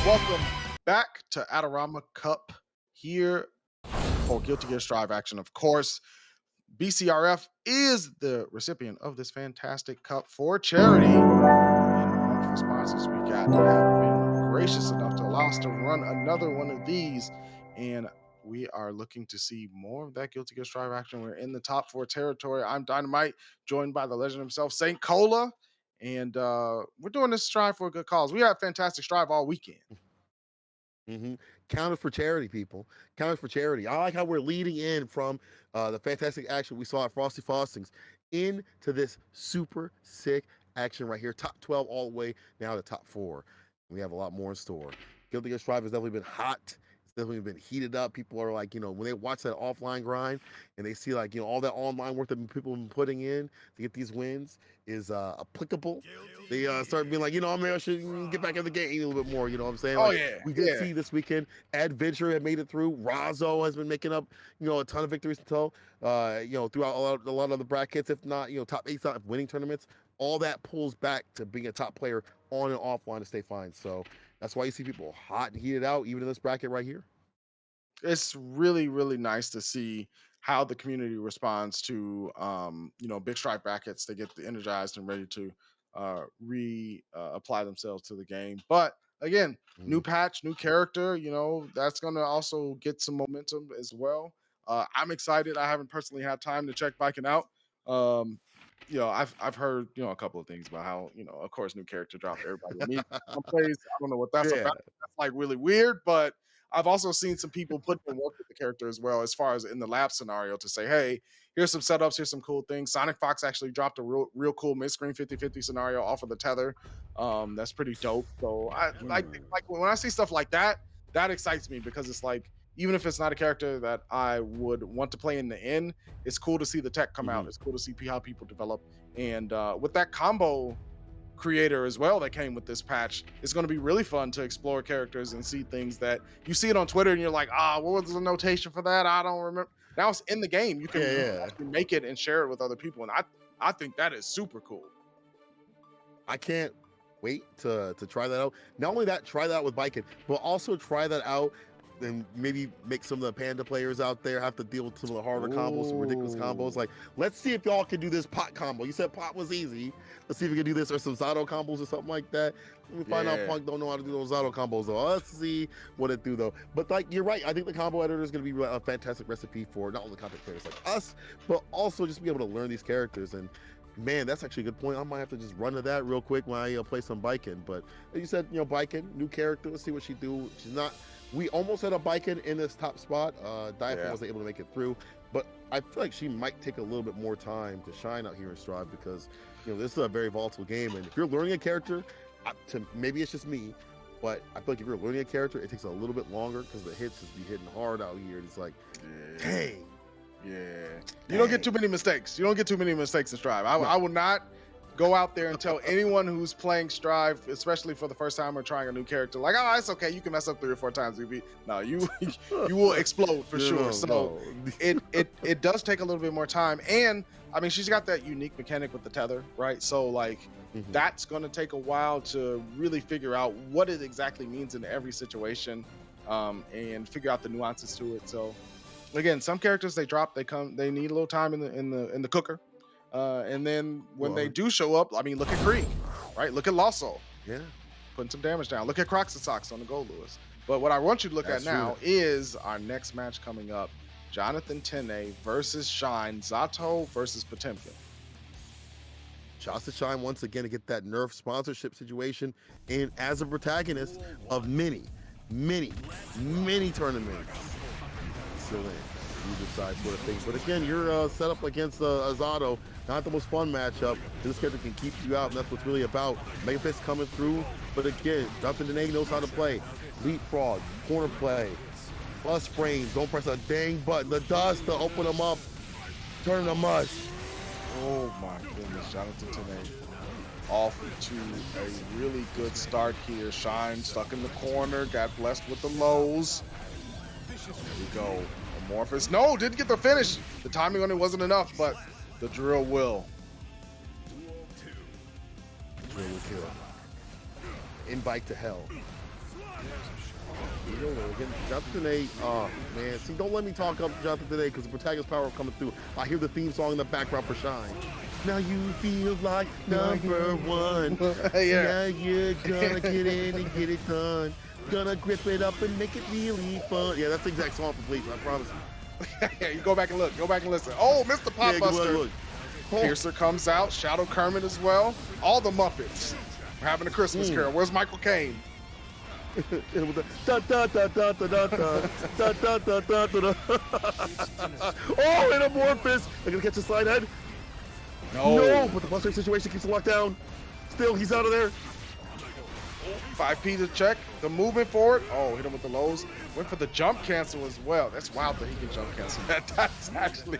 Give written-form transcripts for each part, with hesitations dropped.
Welcome back to Adorama Cup here for Guilty Gear Strive action. Of course, BCRF is the recipient of this fantastic cup for charity. And wonderful sponsors we got have been gracious enough to allow us to run another one of these. And we are looking to see more of that Guilty Gear Strive action. We're in the top 4 territory. I'm Dynamite, joined by the legend himself, St. Cola. And we're doing this strive for a good cause. We had fantastic strive all weekend. hmm Counted for charity, people. Counted for charity. I like how we're leading in from the fantastic action we saw at Frosty Faustings into this super sick action right here. Top 12 all the way now to top 4. We have a lot more in store. Guilty Gear Strive has definitely been hot. It's definitely been heated up. People are like, when they watch that offline grind and they see like, all that online work that people have been putting in to get these wins is applicable. They start being like, I should get back in the game a little bit more. You know what I'm saying? Oh Like, yeah, we did yeah. see this weekend, Adventure had made it through. Razo has been making up, a ton of victories until, throughout a lot of the brackets, if not, top 8 top winning tournaments. All that pulls back to being a top player on and offline to stay fine. So that's why you see people hot and heated out, even in this bracket right here. It's really, really nice to see how the community responds to big strike brackets. They get energized and ready to re apply themselves to the game. But again, new Mhm. patch, new character, that's gonna also get some momentum as well. I'm excited. I haven't personally had time to check Viking out. Um, I've heard a couple of things about how of course new character dropped. Everybody immediately plays. I don't know what that's Yeah. about. That's like really weird, but I've also seen some people put in work with the character as well, as far as in the lab scenario to say, hey, here's some setups, here's some cool things. Sonic Fox actually dropped a real cool mid-screen 50-50 scenario off of the tether. That's pretty dope. So I like Ooh. like when I see stuff like that, that excites me because it's like even if it's not a character that I would want to play in the end, it's cool to see the tech come out. Mhm. It's cool to see how people develop. And with that combo creator as well that came with this patch, it's going to be really fun to explore characters and see things that you see it on Twitter and you're like, what was the notation for that? I don't remember. Now it's in the game. You can Yeah. actually make it and share it with other people, and I think that is super cool. I can't wait to try that out. Not only that, try that out with Biken, but also try that out and maybe make some of the Panda players out there have to deal with some of the harder combos, some ridiculous combos. Ooh, Like, let's see if y'all can do this pot combo. You said pot was easy. Let's see if we can do this or some Zato combos or something like that. Let me find out yeah. Punk don't know how to do those Zato combos though. Let's see what it do though. But like you're right, I think the combo editor is going to be a fantastic recipe for not only content creators like us, but also just be able to learn these characters. And man, that's actually a good point. I might have to just run to that real quick when I play some Biken. But as you said, Biken, new character. Let's see what she do. She's not. We almost had a Biken in this top spot. Diaphragm Yeah. wasn't able to make it through, but I feel like she might take a little bit more time to shine out here in Strive because this is a very volatile game, and if you're learning a character, maybe it's just me, but I feel like if you're learning a character, it takes a little bit longer because the hits just be hitting hard out here. It's like, Yeah. dang, Yeah. You don't get too dang. many mistakes. You don't get too many mistakes in Strive. I No. will not go out there and tell anyone who's playing Strive, especially for the first time or trying a new character, like, oh, it's okay. You can mess up 3 or 4 times. No, you you will explode for sure. No, So no. it does take a little bit more time. And I mean, she's got that unique mechanic with the tether, right? So like Mhm. that's gonna take a while to really figure out what it exactly means in every situation. And figure out the nuances to it. So again, some characters they drop, they need a little time in the cooker. And then when they Well, do show up, I mean, look at Krieg, right? Look at Lawso yeah, putting some damage down. Look at Croxasox on the Gold Lewis. But what I want you to look at that's true. now is our next match coming up: Jonathan Tene versus Shine, Zato versus Potemkin. Shots to Shine once again to get that Nerf sponsorship situation and as a protagonist of many, many, many tournaments. Still in. He decides what it thinks. But again, you're set up against Azado. Not the most fun matchup. This character can keep you out, and that's what's really about. Megafist coming through. But again, Jonathan Dene knows how to play. Leapfrog, corner play, plus frames. Don't press a dang button. The dust to open them up. Turn to mush. Oh my goodness, Jonathan Tene off to a really good start here. Shine stuck in the corner, got blessed with the lows. There we go. Amorphous. No, didn't get the finish. The timing on it wasn't enough, but the drill will. Drill will kill. Invite to hell. Here we go, though. Again, Jonathan Today. Oh, man. See, don't let me talk up Jonathan Today because the protagonist power coming through. I hear the theme song in the background for Shine. Now you feel like number one. Yeah. Now you're gonna get in and get it done. Gonna grip it up and make it really fun. Yeah, that's the exact song for Bleach, I promise you. Yeah, you go back and look. Go back and listen. Oh, Mr. Yeah, Popbuster. look. Oh, Piercer comes out. Shadow Kermit as well. All the Muppets. We're having a Christmas Carol. Where's Michael Caine? Da, da, da, da, da, da, da, da, da, da, da, da. Oh, and Amorphous. They're gonna catch a slide head. No, but the plus situation keeps the lockdown. Still, he's out of there. 5P to check. The movement forward. Oh, hit him with the lows. Went for the jump cancel as well. That's wild that he can jump cancel. That's actually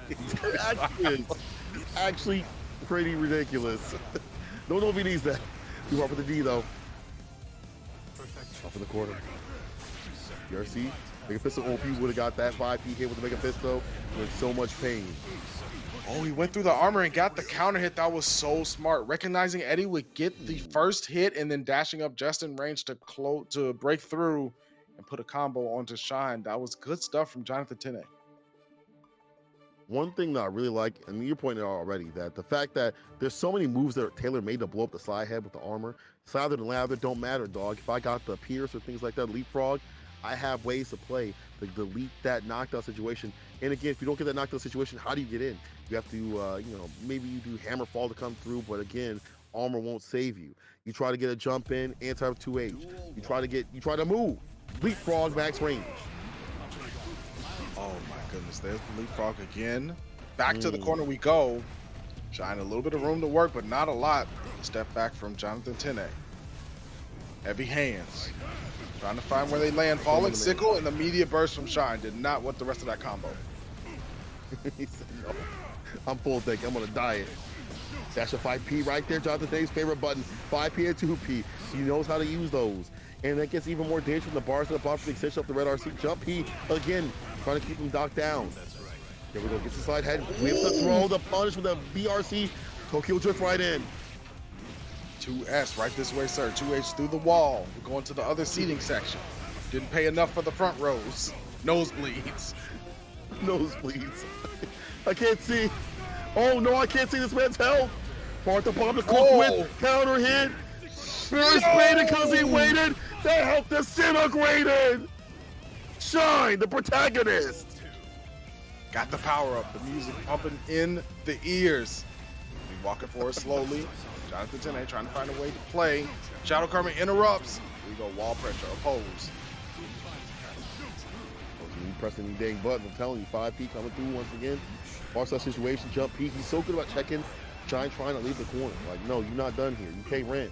actually pretty ridiculous. Don't know if he needs that. Too hard for the D though. Off in the corner. DRC, Mega Pistol OP would have got that 5P hit with the Mega Pistol with so much pain. Oh, he went through the armor and got the counter hit. That was so smart. Recognizing Eddie would get the first hit and then dashing up just in range to break through and put a combo onto Shine. That was good stuff from Jonathan Tene. One thing that I really like, and you're pointing out already, that the fact that there's so many moves that are tailor-made to blow up the slide head with the armor. Slather and lather don't matter, dog. If I got the Pierce or things like that, leapfrog, I have ways to play to delete that knockdown situation. And again, if you don't get that knockdown situation, how do you get in? You have to, maybe you do hammer fall to come through, but again, armor won't save you. You try to get a jump in, anti 2H. You try to move, leapfrog max range. Oh my goodness, there's the leapfrog again. Back to the corner we go. Shine a little bit of room to work, but not a lot. Step back from Jonathan Tene. Heavy hands. Trying to find where they land. Falling sickle and the immediate burst from Shine. Did not want the rest of that combo. He said, no, I'm full tank. I'm on a diet. That's a 5P right there. Jonathan Dave's favorite button. 5P and 2P. He knows how to use those. And that gets even more dangerous when the bars to the bottom for the extension of the red RC. Jump P again, trying to keep him docked down. There we go. Gets the slide head. Whips the throw, the punish with the BRC. Tokyo drift right in. 2S right this way, sir. 2H through the wall. We're going to the other seating section. Didn't pay enough for the front rows. Nosebleeds. Nosebleeds. I can't see. Oh no, I can't see this man's health. Part the bomb to cook with. Counter hit. First baited because he waited. That helped disintegrated. Shine, the protagonist. Got the power up. The music pumping in the ears. We walking forward slowly. Jonathan Tene trying to find a way to play. Shadow Kermit interrupts. Here we go. Wall pressure. Oppose. Pressing these dang buttons. I'm telling you, 5P coming through once again. Barstow situation, jump P. He's so good about checking. Shine trying to leave the corner. Like, no, you're not done here. You pay rent.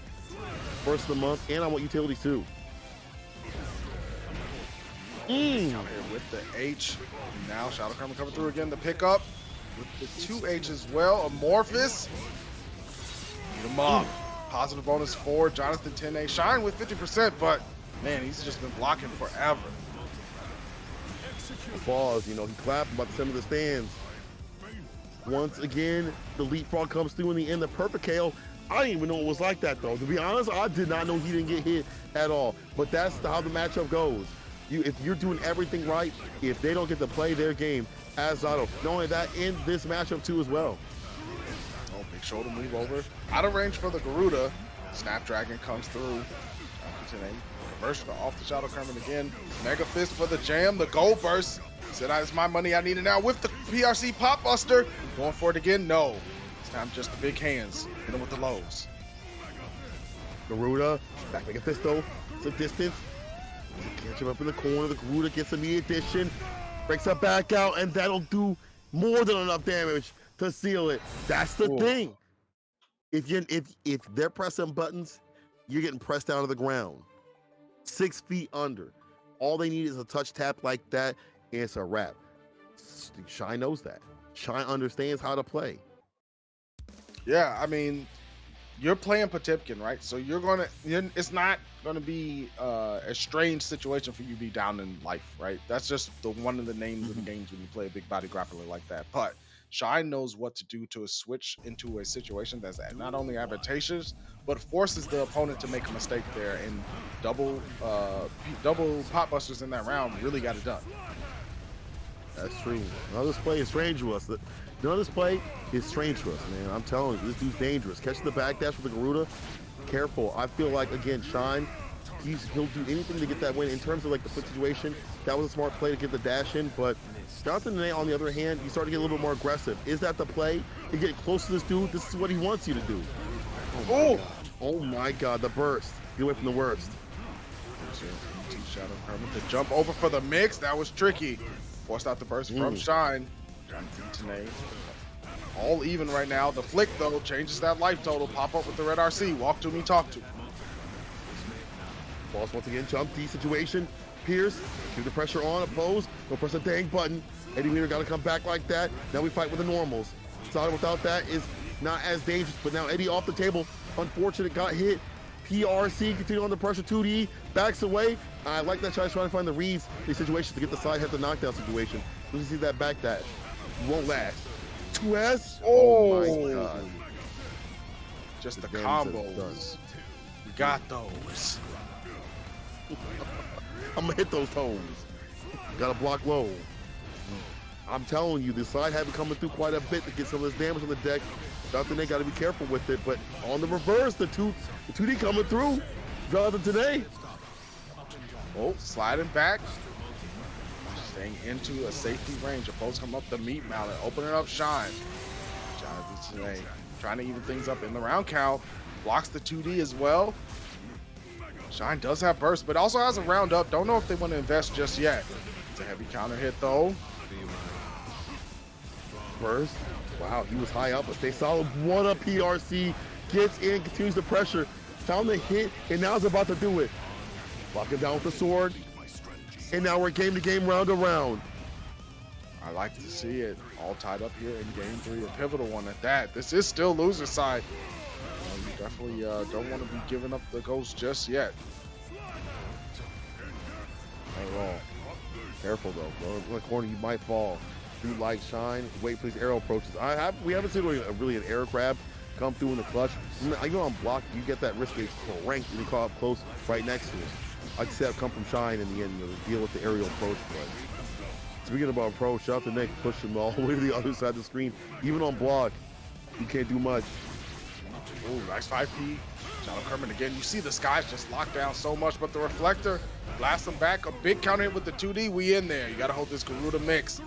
First of the month, and I want utilities too. Out here with the H. Now Shadow Kermit coming through again. The pickup with the 2H as well. Amorphous. Beat him up. Positive bonus for Jonathan Tene. Shine with 50%, but man, he's just been blocking forever. Pause, he clapped about the center of the stands. Once again, the leapfrog comes through in the end. The perfect KO. I didn't even know it was like that, though. To be honest, I did not know he didn't get hit at all. But that's how the matchup goes. If you're doing everything right, if they don't get to play their game as Zato, not only that, in this matchup too as well. Oh, big shoulder move over. Out of range for the Garuda. Snapdragon comes through. Reversal off the Shadow Kermit again. Mega Fist for the jam. The gold burst. Said, it's my money. I need it now with the PRC Pop Buster. Going for it again? No. This time just the big hands. Hit him with the lows. Garuda. Back Mega Fist though. Some distance. Catch him up in the corner. The Garuda gets an addition. Breaks up back out. And that'll do more than enough damage to seal it. That's the thing. If they're pressing buttons, you're getting pressed down to the ground. 6 feet under. All they need is a touch tap like that, and it's a wrap. Shine knows that. Shine understands how to play. Yeah, I mean, you're playing Potipkin, right? So it's not gonna be a strange situation for you to be down in life, right? That's just one of the names of the games when you play a big body grappler like that. But Shine knows what to do to switch into a situation that's not only advantageous, but forces the opponent to make a mistake there. And double pot busters in that round really got it done. That's true. None of this play is strange to us. None of this play is strange to us, man. I'm telling you, this dude's dangerous. Catching the backdash with the Garuda, careful. I feel like, again, Shine, he'll do anything to get that win. In terms of like the foot situation, that was a smart play to get the dash in, but Jonathan Nene, on the other hand, you start to get a little bit more aggressive. Is that the play? You get close to this dude, this is what he wants you to do. Oh my God, the burst. Get away from the worst. Shadow Kermit, the jump over for the mix, that was tricky. Forced out the burst from Shine. Jonathan Tene, all even right now. The flick, though, changes that life total. Pop up with the red RC. Walk to me, talk to me. Boss once again, jump D situation. Pierce, keep the pressure on, oppose. Don't press a dang button. Eddie Wiener got to come back like that. Now we fight with the normals. Solid without that is not as dangerous, but now Eddie off the table. Unfortunate, got hit. PRC continue on the pressure, 2D, backs away. I like that trying to find the reads, these situations to get the side hit the knockdown situation. You see that back dash. Won't last. 2S? Oh my God. Just the combos. We got those. I'm gonna hit those toes. Gotta block low. I'm telling you, the side had been coming through quite a bit to get some of this damage on the deck. Jonathan Tene got to be careful with it, but on the reverse, the 2D coming through. Jonathan Tene. Oh, sliding back. Staying into a safety range. Opposed come up the meat mallet, opening up Shine. Jonathan Tene trying to even things up in the round count. Blocks the 2D as well. Shine does have burst, but also has a round up. Don't know if they want to invest just yet. It's a heavy counter hit though. Burst. Wow, he was high up, but stay solid. What a PRC. Gets in, continues the pressure. Found the hit, and now is about to do it. Locking down with the sword. And now we're game to game, round to round. I like to see it all tied up here in game 3, a pivotal one at that. This is still loser side. You definitely don't want to be giving up the ghost just yet. Not at all. Careful though, bro. In the corner, you might fall. Do like Shine, wait for these arrow approaches. We haven't seen really an arrow grab come through in the clutch. Even on block, you get that wrist gauge cranked and you call up close right next to it. I can see that come from Shine in the end, to deal with the aerial approach. But speaking about approach, Jonathan Tene pushed him all the way to the other side of the screen. Even on block, you can't do much. Ooh, nice 5P. Shadow Kermit again. You see the skies just locked down so much, but the reflector blasts him back. A big counter hit with the 2D. We in there. You got to hold this Garuda mix.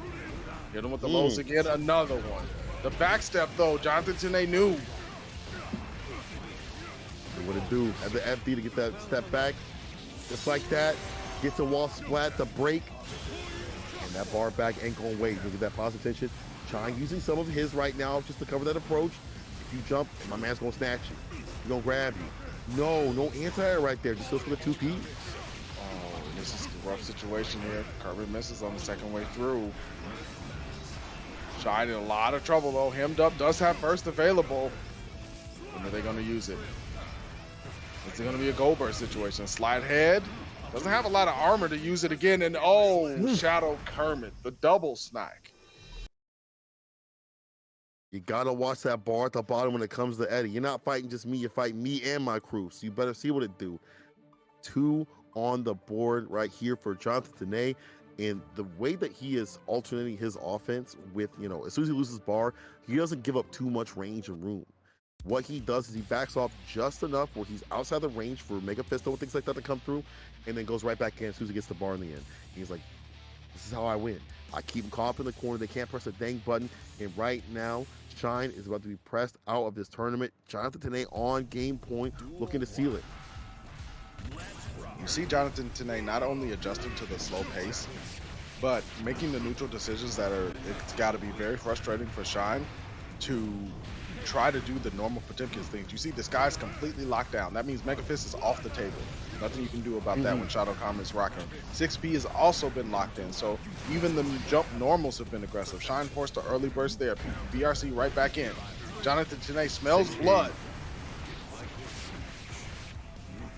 Hit him with the lows again. Another one. The backstep, though, Jonathan Tene knew. What it do? Had the FD to get that step back. Just like that. Gets a wall splat to break. And that bar back ain't going to wait. Look at that positive tension. Shine using some of his right now just to cover that approach. If you jump, my man's going to snatch you. He's going to grab you. No anti-air right there. Just goes for the 2P. Oh, this is a rough situation here. Kermit misses on the second way through. Shine in a lot of trouble though. Hemmed up does have burst available. When are they going to use it? Is it going to be a gold burst situation? Slide head. Doesn't have a lot of armor to use it again. And oh, Shadow Kermit, the double snack. You gotta watch that bar at the bottom when it comes to Eddie. You're not fighting just me, you're fighting me and my crew. So you better see what it do. 2 on the board right here for Jonathan Tene. And the way that he is alternating his offense with, as soon as he loses bar, he doesn't give up too much range and room. What he does is he backs off just enough where he's outside the range for Mega Fisto and things like that to come through, and then goes right back in as soon as he gets the bar in the end. He's like, this is how I win. I keep him caught up in the corner. They can't press a dang button. And right now, Shine is about to be pressed out of this tournament. Jonathan Tene on game point, looking to seal it. You see Jonathan Tene not only adjusting to the slow pace, but making the neutral decisions it's got to be very frustrating for Shine to try to do the normal Potemkin's things. You see this guy's completely locked down. That means Mega Fist is off the table. Nothing you can do about that when Shadow Kermit's rocking. 6P has also been locked in, so even the jump normals have been aggressive. Shine forced the early burst there. BRC right back in. Jonathan Tene smells blood.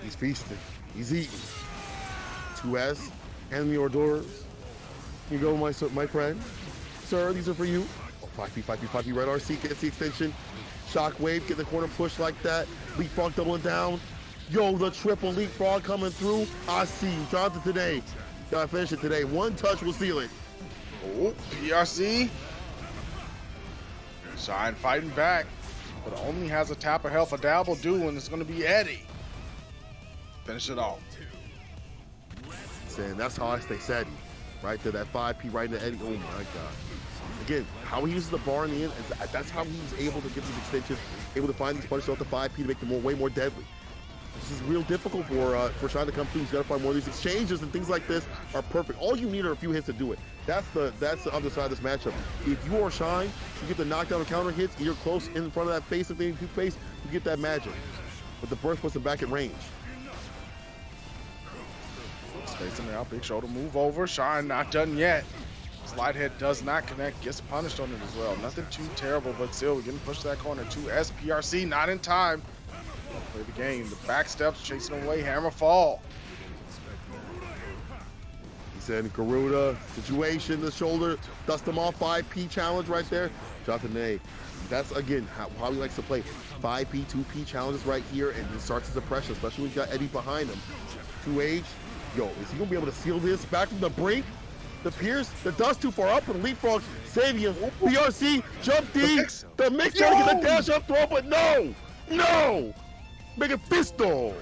He's feasting. He's eating. 2S and the hors d'oeuvres. Here you go, my friend. Sir, these are for you. 5P, 5P, 5P, Red RC gets the extension. Shockwave, get the corner push like that. Leapfrog doubling down. Yo, the triple leapfrog coming through. I see you. Jonathan today. Gotta finish it today. One touch will seal it. Oh, PRC. Shine fighting back, but only has a tap of health. A dab will do, and it's going to be Eddie. Finish it off. And that's how I stay steady. Right there, that 5P right into Eddie. Oh my God. Again, how he uses the bar in the end, that's how he's able to get these extensions, able to find these punches off the 5P to make them way more deadly. This is real difficult for Shine to come through. He's got to find more of these exchanges, and things like this are perfect. All you need are a few hits to do it. That's the other side of this matchup. If you are Shine, you get the knockdown and counter hits, and you're close in front of that face, if they need to face, you get that magic. But the burst puts him back at range. Spacing it out, big shoulder move over. Shine not done yet. Slide head does not connect, gets punished on it as well. Nothing too terrible, but still, we're getting pushed to that corner. 2S, PRC, not in time. Play the game. The back steps, chasing away, hammer fall. He said Garuda, situation, the shoulder, dust him off, 5P challenge right there. Jonathan A. That's, again, how he likes to play. 5P, 2P challenges right here, and it starts as a pressure, especially when you got Eddie behind him. 2H, yo, is he gonna be able to seal this back from the brink? The Pierce, the dust too far up, and Leapfrog saving him. PRC, jump D, the mix trying to get the dash up throw, but no! Make a pistol.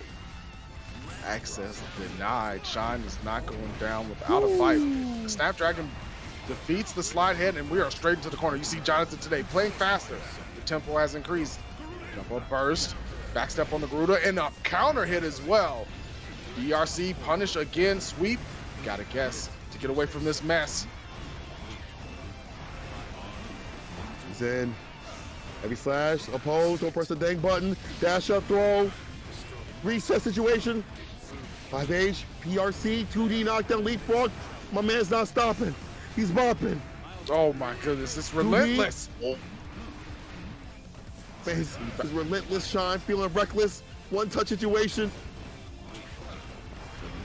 Access denied. Shine is not going down without a fight. The Snapdragon defeats the slide head, and we are straight into the corner. You see Jonathan today playing faster. The tempo has increased. Jump up burst, backstep on the Garuda, and a counter hit as well. BRC punish again, sweep. Gotta guess to get away from this mess. He's in. Heavy slash, oppose, don't press the dang button. Dash up throw. Reset situation. 5H, PRC, 2D knockdown, leapfrog. My man's not stopping. He's bopping. Oh my goodness, it's relentless. Oh. His relentless Shine, feeling reckless. One touch situation.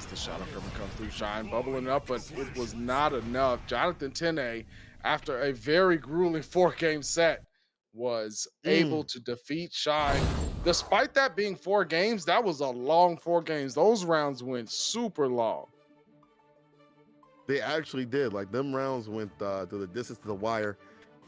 The shot up coming comes through. Shine bubbling up, but it was not enough. Jonathan Tene, after a very grueling 4-game set, was able to defeat Shine. Despite that being 4 games, that was a long 4 games. Those rounds went super long. They actually did. Like, them rounds went to the distance to the wire.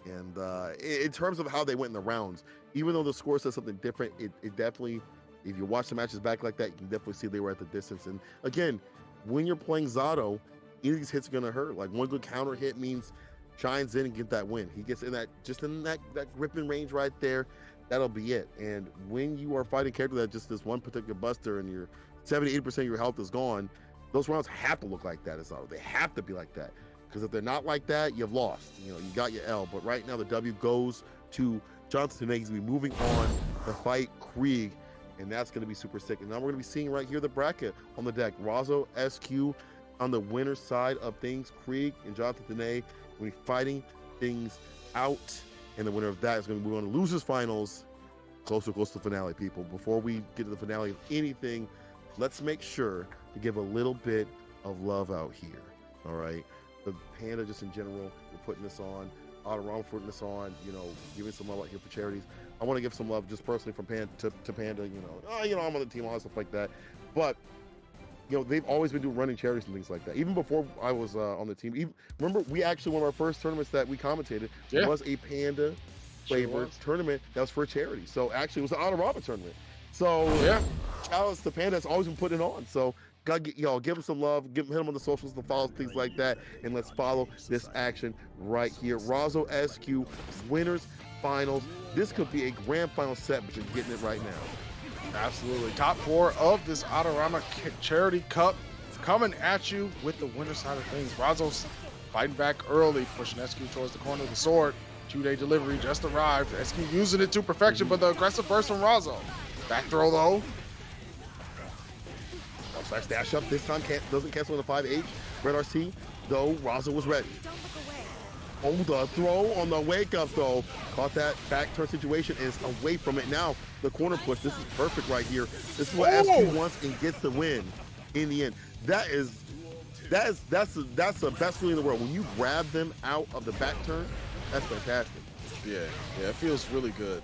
And in terms of how they went in the rounds, even though the score says something different, it definitely, if you watch the matches back like that, you can definitely see they were at the distance. And again, when you're playing Zato, any of these hits are gonna hurt. Like, one good counter hit means Shine's in and get that win. He gets in that, just in that gripping range right there. That'll be it. And when you are fighting a character that just this one particular buster and your 70-80% of your health is gone, those rounds have to look like that as Zato. They have to be like that. Because if they're not like that, you've lost. You know, you got your L. But right now, the W goes to Johnson. He's going to be moving on to fight Krieg, and that's going to be super sick. And now we're going to be seeing right here the bracket on the deck. Razo, SQ on the winner's side of things. Krieg and Jonathan Dene will be fighting things out, and the winner of that is going to move on to losers finals. Close to the finale, people. Before we get to the finale of anything, let's make sure to give a little bit of love out here. All right. The Panda, just in general, we're putting this on. Adorama putting this on, you know, giving some love out here for charities. I want to give some love just personally from Panda to Panda, I'm on the team, all that stuff like that. But, they've always been doing running charities and things like that. Even before I was on the team. Remember, we actually, one of our first tournaments that we commentated was a Panda flavored tournament that was for charity. So actually, it was an Adorama tournament. So, shout outs to Panda that's always been putting it on. So, gotta give him some love, hit him on the socials to follow things like that, and let's follow this action right here. Razo SQ winners finals. This could be a grand final set, but you're getting it right now. Absolutely. Top 4 of this Adorama Charity Cup coming at you with the winner side of things. Razo's fighting back early, pushing SQ towards the corner of the sword. 2-day delivery just arrived. SQ using it to perfection, but the aggressive burst from Razo. Back throw though. Slash dash up this time doesn't cancel on the 5H. Red RC, though, Razo was ready. Oh, the throw on the wake up though. Caught that back turn situation, is away from it now. The corner push, this is perfect right here. This is what SQ wants and gets the win in the end. That's the best feeling in the world. When you grab them out of the back turn, that's fantastic. Yeah, yeah, it feels really good.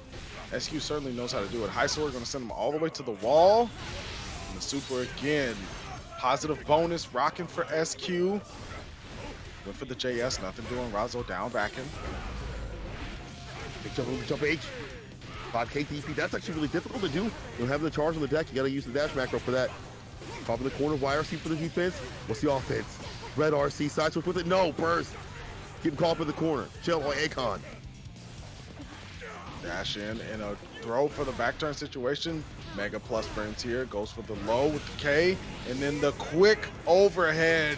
SQ certainly knows how to do it. High sword going to send him all the way to the wall. And the super again. Positive bonus rocking for SQ. Went for the JS, nothing doing. Razo down backing. Big jump H. 5K DP, that's actually really difficult to do. You don't have the charge on the deck, you gotta use the dash macro for that. Pop in the corner, YRC for the defense. What's the offense? Red RC, side switch with it, no, burst. Keep him caught up in the corner. Chill on Akon. Dash in and a throw for the back turn situation. Mega plus frames here, goes for the low with the K, and then the quick overhead.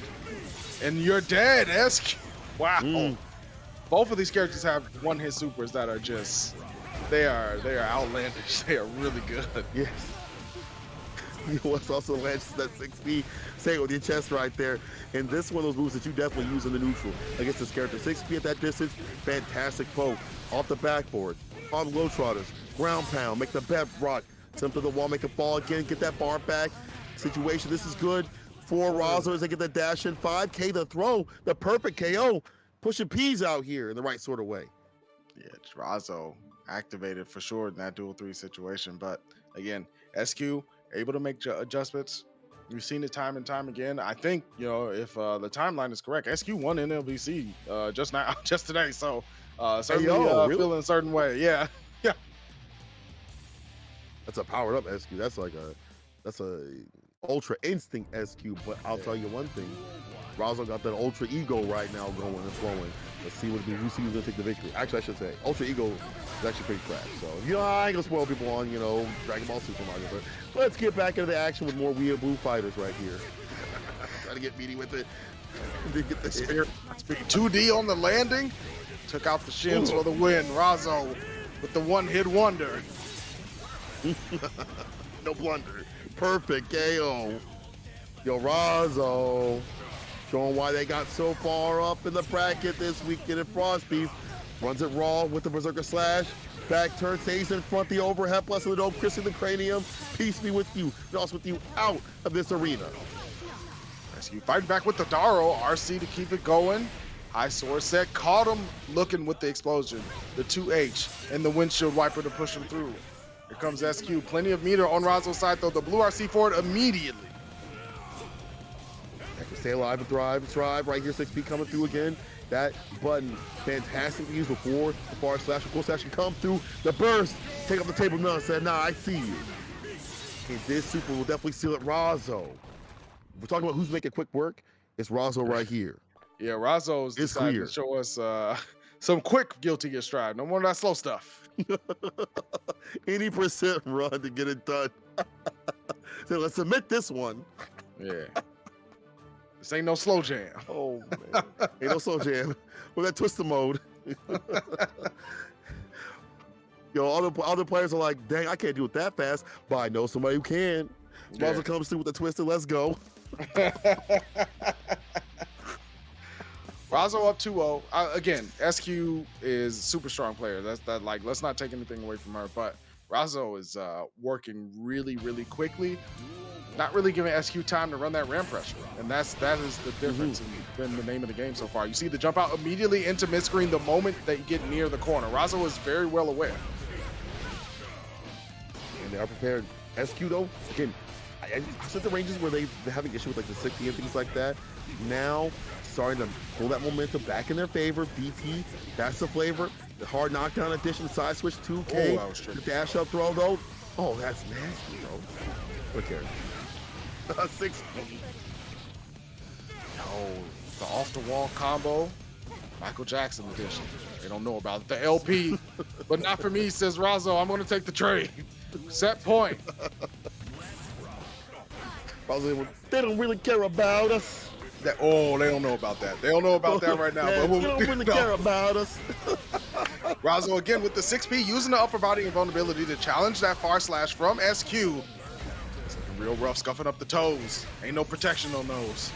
And you're dead, SQ. Wow. Both of these characters have one-hit supers that are just, they are outlandish. They are really good. Yes. You know what's also lands that 6P, say it with your chest right there. And this is one of those moves that you definitely use in the neutral against this character. 6P at that distance, fantastic poke. Off the backboard, on low trotters, ground pound, make the bed rock, send to the wall, make a fall again, get that bar back situation. This is good for Razo as they get the dash in. 5K the throw, the perfect KO. Pushing P's out here in the right sort of way. Yeah, Razo activated for sure in that dual 3 situation. But again, SQ able to make adjustments. We've seen it time and time again. I think, you know, if the timeline is correct, SQ won NLBC just today. So certainly really? feeling a certain way. Yeah. Yeah. That's a powered up SQ. That's a ultra instinct SQ. But I'll tell you one thing. Razo got that ultra ego right now going and flowing. Let's see what who's gonna take the victory. Actually, I should say ultra ego is actually pretty trash. So you know, I ain't gonna spoil people on Dragon Ball Super Mario. But let's get back into the action with more Weeaboo fighters right here. Trying to get meaty with it. Get the spirit 2D on the landing. Took out the shins for the win. Razo with the one-hit wonder. No blunder. Perfect KO. Yo, Razo. Showing why they got so far up in the bracket this weekend in Frost Beast. Runs it raw with the Berserker Slash. Back turn, stays in front, the overhead, plus the dope, Chris in the cranium. Peace be with you. Lost with you out of this arena. SQ fighting back with the Daro. RC to keep it going. High sword set. Caught him looking with the explosion. The 2H and the windshield wiper to push him through. Here comes SQ. Plenty of meter on Razo's side, though. The blue RC forward immediately. Stay alive and thrive right here. 6P coming through again. That button, fantastic to use before the far slash. Of course, that should come through the burst. Take off the table, none. Said, nah, I see you. And this super will definitely seal it. Razo. If we're talking about who's making quick work, it's Razo right here. Yeah, Razo's decided to show us some quick Guilty Gear Strive. No more of that slow stuff. Any percent run to get it done. So let's submit this one. Yeah. This ain't no slow jam. Oh, man. Ain't no slow jam. With that twister mode. Yo, all the players are like, dang, I can't do it that fast, but I know somebody who can. Razo comes through with the twister. Let's go. Razo up 2-0. Again, SQ is a super strong player. Like, let's not take anything away from her, but Razo is working really, really quickly. Not really giving SQ time to run that ram pressure. And that is the difference in the name of the game so far. You see the jump out immediately into mid-screen the moment that you get near the corner. Razo is very well aware. And they are prepared. SQ though, again, I said the ranges where they're having issue with like the 60 and things like that. Now starting to pull that momentum back in their favor. BT, that's the flavor. The hard knockdown addition, side switch 2K. The dash up throw though. Oh, that's nasty, bro. Okay. 6. Oh, the off-the-wall combo. Michael Jackson edition. They don't know about the LP, but not for me, says Razo. I'm going to take the trade. Set point. Razo, they don't really care about us. They don't know about that. They don't know about that right now. Yeah, but they don't really care about us. Razo again with the 6P, using the upper body and vulnerability to challenge that far slash from SQ. It's looking real rough, scuffing up the toes. Ain't no protection on those.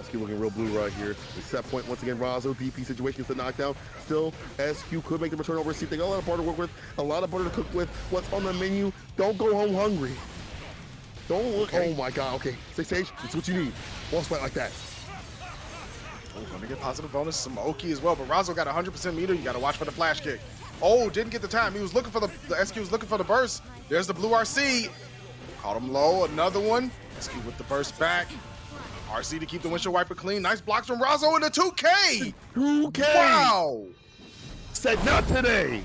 SQ looking real blue right here. The set point once again. Razo DP situation is the knockdown. Still, SQ could make the return over. See, they got a lot of butter to work with, a lot of butter to cook with. What's on the menu? Don't go home hungry. Don't look. Okay. Oh my God. Okay, 6H. It's what you need. Boss fight like that. Oh, gonna get positive bonus, some Oki as well, but Razo got 100% meter. You gotta watch for the flash kick. Oh, didn't get the time. He was looking for the SQ was looking for the burst. There's the blue RC. Caught him low, another one. SQ with the burst back. RC to keep the windshield wiper clean. Nice blocks from Razo in the 2K. 2K. Wow. Said not today.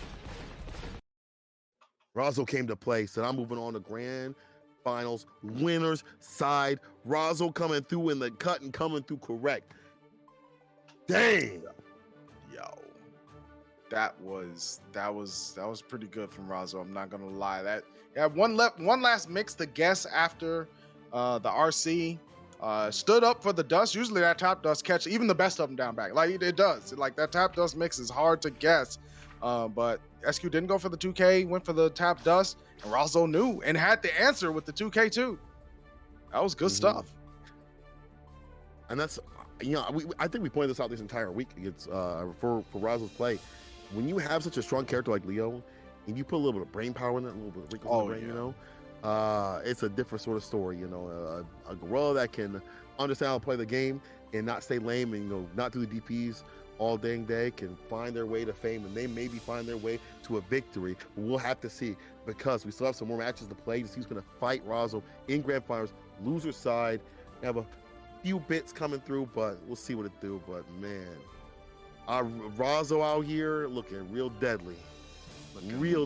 Razo came to play. Said I'm moving on to grand finals, winners side. Razo coming through in the cut and coming through correct. Dang. Yo. That was pretty good from Razo. I'm not gonna lie. That one last mix to guess after the RC. Stood up for the dust. Usually that top dust catch even the best of them down back. Like it does. Like that top dust mix is hard to guess. But SQ didn't go for the 2K, went for the tap dust, and Razo knew and had the answer with the 2K too. That was good stuff. And that's, I think we pointed this out this entire week against for Razo's play. When you have such a strong character like Leo, and you put a little bit of brain power in it, a little bit of wrinkles in the brain, you know, it's a different sort of story. You know, a gorilla that can understand how to play the game and not stay lame and not do the DPs all dang day can find their way to fame, and they maybe find their way to a victory. We'll have to see, because we still have some more matches to play to see who's going to fight Razo in grand finals. Loser side have a few bits coming through, but we'll see what it do. But man, Razo out here looking real deadly,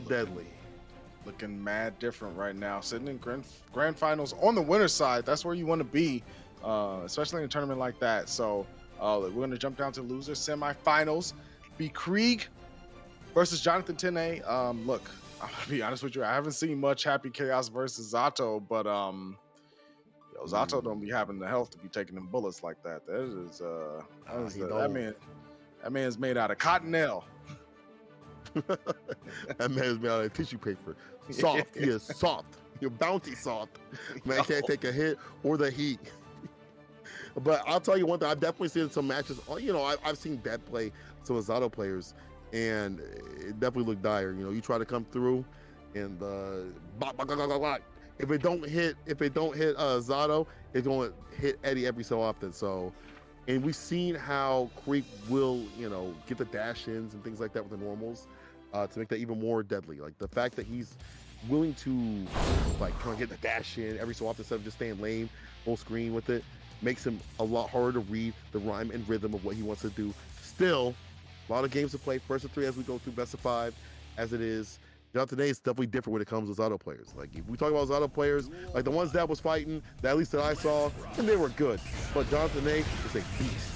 deadly. Looking mad different right now. Sitting in grand finals on the winner's side. That's where you want to be, especially in a tournament like that. So we're going to jump down to loser semifinals. Be Krieg versus Jonathan Tene. Look, I'm going to be honest with you. I haven't seen much Happy Chaos versus Zato, but Zato don't be having the health to be taking them bullets like that. That man's made out of cottonelle. That man's made out of tissue paper. Soft. He is soft. You're bounty soft. Man can't take a hit or the heat. But I'll tell you one thing. I've definitely seen some matches. I've seen bad play some of Zato players, and it definitely looked dire. You try to come through, and if it don't hit Zato, it's going to hit Eddie every so often. So, and we've seen how Creek will get the dash ins and things like that with the normals to make that even more deadly. Like the fact that he's willing to try and get the dash in every so often instead of just staying lame full screen with it makes him a lot harder to read the rhyme and rhythm of what he wants to do. Still, a lot of games to play. First of 3 as we go through best of 5 as it is. Today is definitely different when it comes to Zato players. Like if we talk about Zato players, like the ones that was fighting, that at least that I saw, and they were good. But Jonathan A is a beast.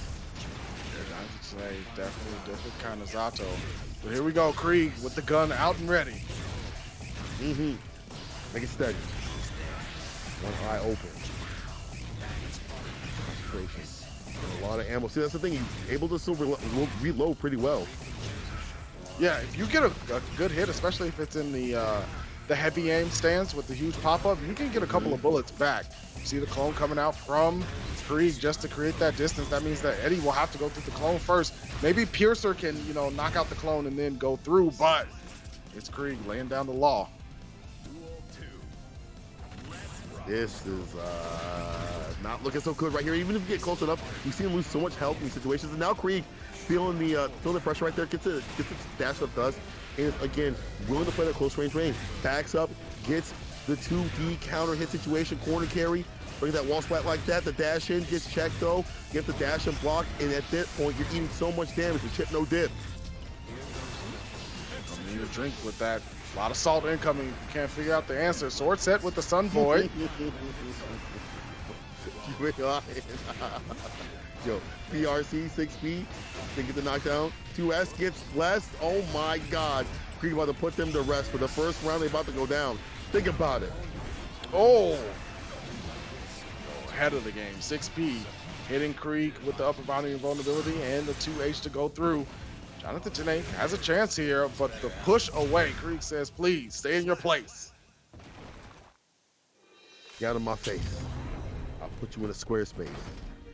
Yeah, definitely different kind of Zato. But here we go, Krieg with the gun out and ready. Make it steady. One eye open. Concentration. A lot of ammo. See, that's the thing. He's able to still reload pretty well. Yeah, if you get a good hit, especially if it's in the heavy aim stance with the huge pop-up, you can get a couple of bullets back. See the clone coming out from Krieg just to create that distance. That means that Eddie will have to go through the clone first. Maybe Piercer can, knock out the clone and then go through, but it's Krieg laying down the law. This is not looking so good right here. Even if you get close enough, you see him lose so much health in these situations. And now Krieg feeling the pressure right there, gets the dash up does, and again willing to play that close range. Backs up, gets the 2D counter hit situation, corner carry, bring that wall splat like that. The dash in gets checked though, get the dash and block, and at that point you're eating so much damage with chip no dip. I need a drink with that. A lot of salt incoming. You can't figure out the answer. Sword set with the Sun Boy. Yo, PRC 6B, they get the knockdown. 2S gets blessed. Oh my God. Krieg about to put them to rest for the first round. They about to go down. Think about it. Oh, ahead of the game. 6P hitting Krieg with the upper boundary vulnerability and the 2H to go through. Jonathan Tene has a chance here, but the push away. Krieg says, please stay in your place. Get out of my face. I'll put you in a square space.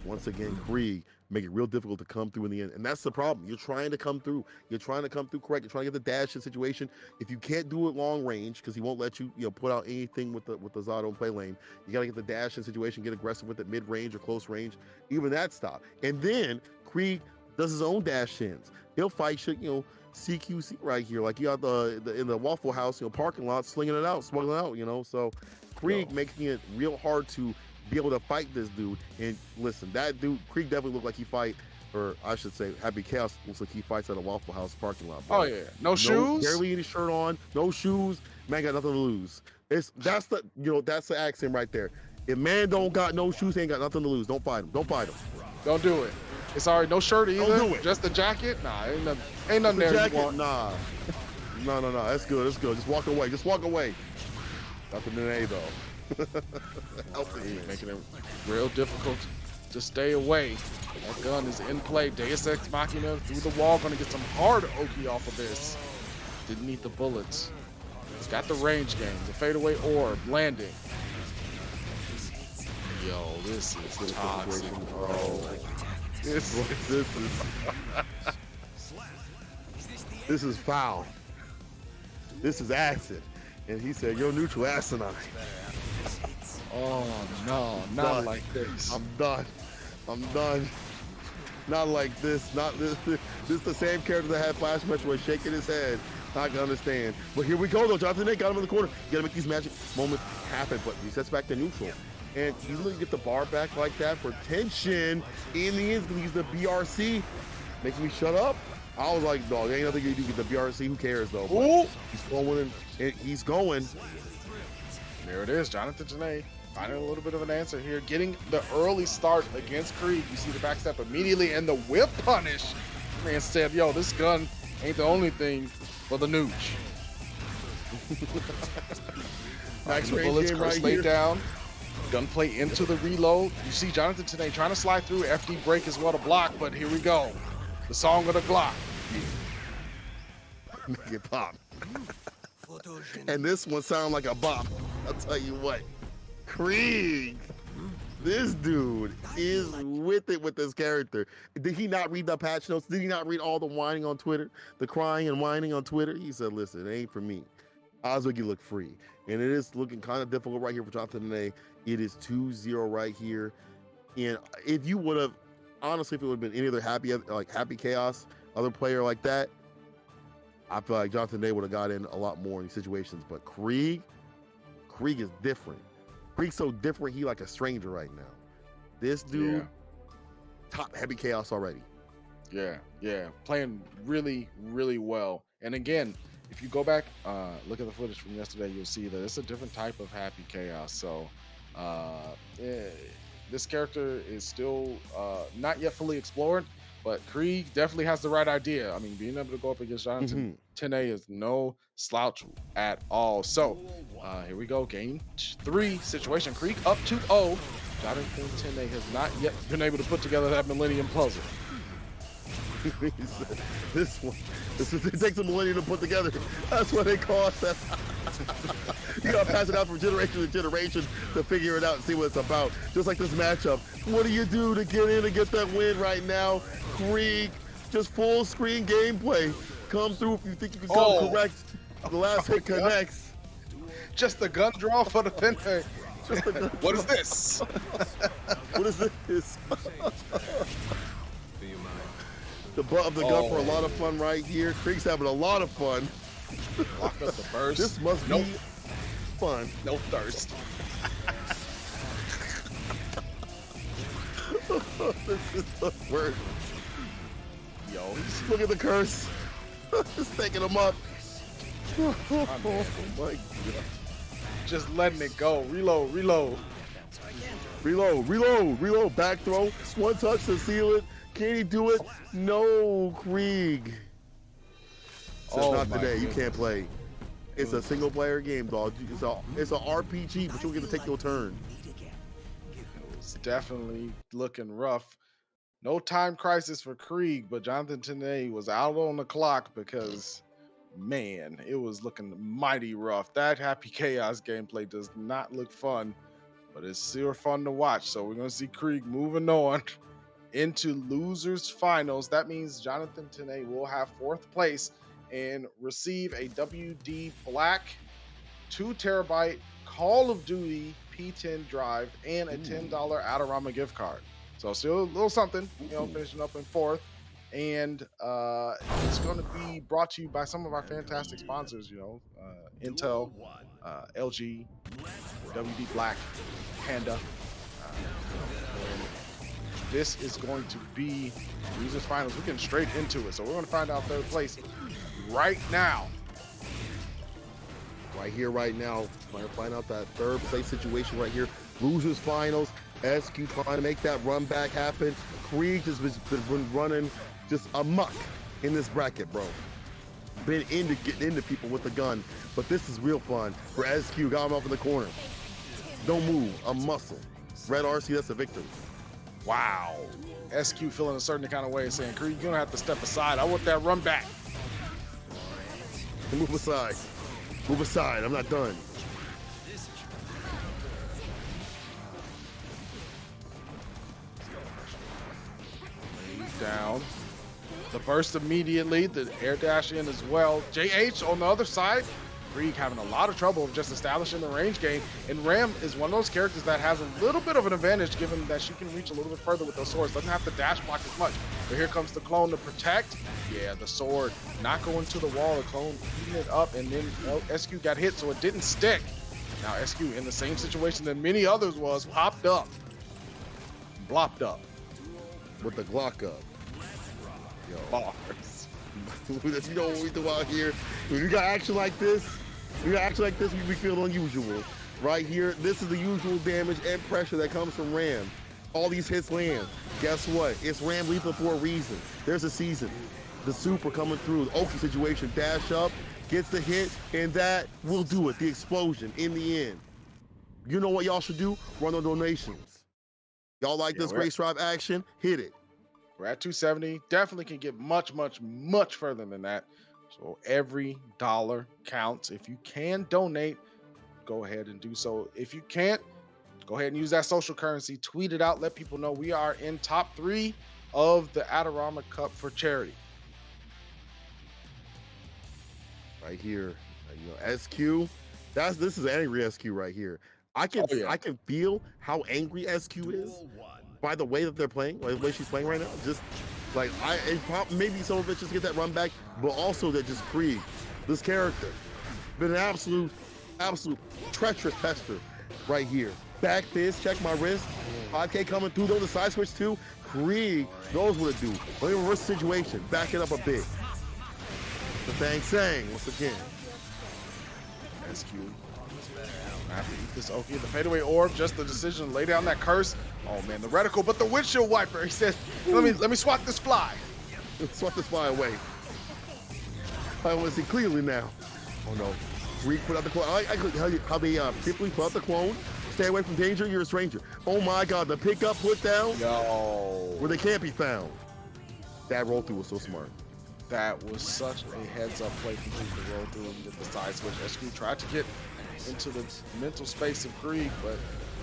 Once again, Krieg make it real difficult to come through in the end. And that's the problem. You're trying to come through. You're trying to come through correct. You're trying to get the dash in situation. If you can't do it long range, because he won't let you, put out anything with the Zato and play lane, you got to get the dash in situation, get aggressive with it mid range or close range. Even that stop. And then Krieg does his own dash ins. He'll fight shit, CQC right here, like you got in the Waffle House, parking lot, slinging it out, smuggling it out. So Krieg Yo. making it real hard to be able to fight this dude. And listen, that dude, Krieg definitely looked like he fight, or I should say, Happy Chaos looks like he fights at a Waffle House parking lot. Bro. Oh yeah, no shoes, barely any shirt on, no shoes. Man got nothing to lose. That's the accent right there. If man don't got no shoes, he ain't got nothing to lose. Don't fight him. Don't fight him. Don't do it. It's already no shirt either. Don't do it. Just the jacket. Nah, ain't nothing there Jacket? you want. Nah. No. That's good. That's good. Just walk away. Just walk away. Nothing today though. Making it real difficult to stay away. That gun is in play. Deus Ex Machina through the wall. Gonna get some hard Oki off of this. Didn't need the bullets. He's got the range game. The fadeaway orb landing. Yo, this is toxic, bro. This is foul. This is acid. And he said, "You're neutral asinine." Oh no, not like this. I'm done. Not like this. Not this. This is the same character that had Flash Metro shaking his head. Not gonna understand. But here we go though. Jonathan Nate got him in the corner. You gotta make these magic moments happen. But he sets back to neutral. And you really get the bar back like that for tension. In the end, he's the BRC. Making me shut up. I was like, dog, ain't nothing you do with the BRC. Who cares though? Ooh. He's going and he's going. There it is, Jonathan Janae finding a little bit of an answer here. Getting the early start against Krieg. You see the backstep immediately and the whip punish. Man said, yo, this gun ain't the only thing for the nooch. Max the range bullets game curse right laid here. down. Gunplay into the reload. You see Jonathan Janae trying to slide through. FD break is what a block, but here we go. The song of the Glock. Make it pop. And this one sound like a bop. I'll tell you what. Krieg. This dude is with it with this character. Did he not read the patch notes? Did he not read all the whining on Twitter? The crying and whining on Twitter? He said, listen, it ain't for me. Ozwiki look free. And it is looking kind of difficult right here for Jonathan today. It is 2-0 right here. And if you would have, honestly, if it would have been any other Happy Chaos, other player like that, I feel like Jonathan Day would have got in a lot more in these situations. But Krieg is different. Krieg's so different, he like a stranger right now. This dude, top Happy Chaos already. Yeah. Playing really, really well. And again, if you go back, look at the footage from yesterday, you'll see that it's a different type of Happy Chaos. So this character is still not yet fully explored, but Krieg definitely has the right idea. I mean, being able to go up against Jonathan Tene is no slouch at all. So here we go, game 3 situation. Krieg up 2-0. Jonathan Tene has not yet been able to put together that Millennium puzzle. It takes a millennium to put together. That's what they call it. You gotta pass it out from generation to generation to figure it out and see what it's about. Just like this matchup. What do you do to get in and get that win right now? Krieg, just full screen gameplay. Come through if you think you can come correct. The last hit connects. Just the gun draw for the pinner. What is this? What is this? The butt of the gun for a lot of fun right here. Krieg's having a lot of fun. Lock up the burst. This must be fun. No thirst. This is the worst. Yo, Look at the curse. It's taking him up. my God. Just letting it go. Reload. Back throw. One touch to seal it. Can he do it? No, Krieg. So not today. You can't play. It's a single player game, dog. It's a RPG, but you get to take your turn. It's definitely looking rough. No time crisis for Krieg, but Jonathan Tene was out on the clock because, man, it was looking mighty rough. That Happy Chaos gameplay does not look fun, but it's still fun to watch. So we're going to see Krieg moving on into losers finals. That means Jonathan Tene will have 4th place and receive a WD Black 2 terabyte Call of Duty P10 drive and a $10 Adorama gift card. So still a little something, Ooh. finishing up in fourth. And it's going to be brought to you by some of our fantastic sponsors, Intel, LG, WD Black, Panda. And this is going to be losers finals. We're getting straight into it. So we're going to find out third place right now. Right here, right now, trying to find out that third place situation right here. Losers finals. SQ trying to make that run back happen. Krieg has been running just amok in this bracket, bro. Been into getting into people with the gun, but this is real fun for SQ. Got him up in the corner. Don't move, a muscle. Red RC, that's a victory. Wow. SQ feeling a certain kind of way, saying, Krieg, you're going to have to step aside. I want that run back. Move aside. Move aside, I'm not done. Down. The burst immediately, the air dash in as well. JH on the other side, Krieg having a lot of trouble just establishing the range game. And Ram is one of those characters that has a little bit of an advantage given that she can reach a little bit further with those swords. Doesn't have to dash block as much. But here comes the clone to protect. Yeah, the sword not going to the wall. The clone beating it up, and then SQ got hit, so it didn't stick. Now SQ in the same situation that many others was, popped up, blopped up. With the Glock up. Yo, bars. You know what we do out here? When you got action like this, we feel unusual. Right here, this is the usual damage and pressure that comes from Ram. All these hits land. Guess what? It's Ram lethal for a reason. There's a season. The super coming through. The Oki situation. Dash up, gets the hit, and that will do it. The explosion in the end. You know what y'all should do? Run on donations. Y'all like this Grace Drive action? Hit it. We're at 270. Definitely can get much, much, much further than that. So every dollar counts. If you can donate, go ahead and do so. If you can't, go ahead and use that social currency. Tweet it out. Let people know we are in top 3 of the Adorama Cup for charity. Right here, SQ. This is angry SQ right here. I can feel how angry SQ is by the way that they're playing, by the way she's playing right now. Just like maybe some of it just get that run back, but also that just Krieg, this character, been an absolute treacherous pester right here. Back fist, check my wrist. 5K coming through though, the side switch too. Krieg knows what to do. Let me reverse the situation, back it up a bit. The thing saying once again. SQ. Have to eat this Oki. The fadeaway orb, just the decision to lay down that curse. Oh man, the reticle, but the windshield wiper. He says, let me swat this fly. Swat this fly away. I want to see clearly now. Oh no. Krieg put out the clone. I how they typically put out the clone. Stay away from danger, you're a stranger. Oh my god, the pickup put down. Yo. Where they can't be found. That roll through was so smart. That was such a heads up play from Krieg to roll through and get the side switch. SQ tried to get into the mental space of Krieg, but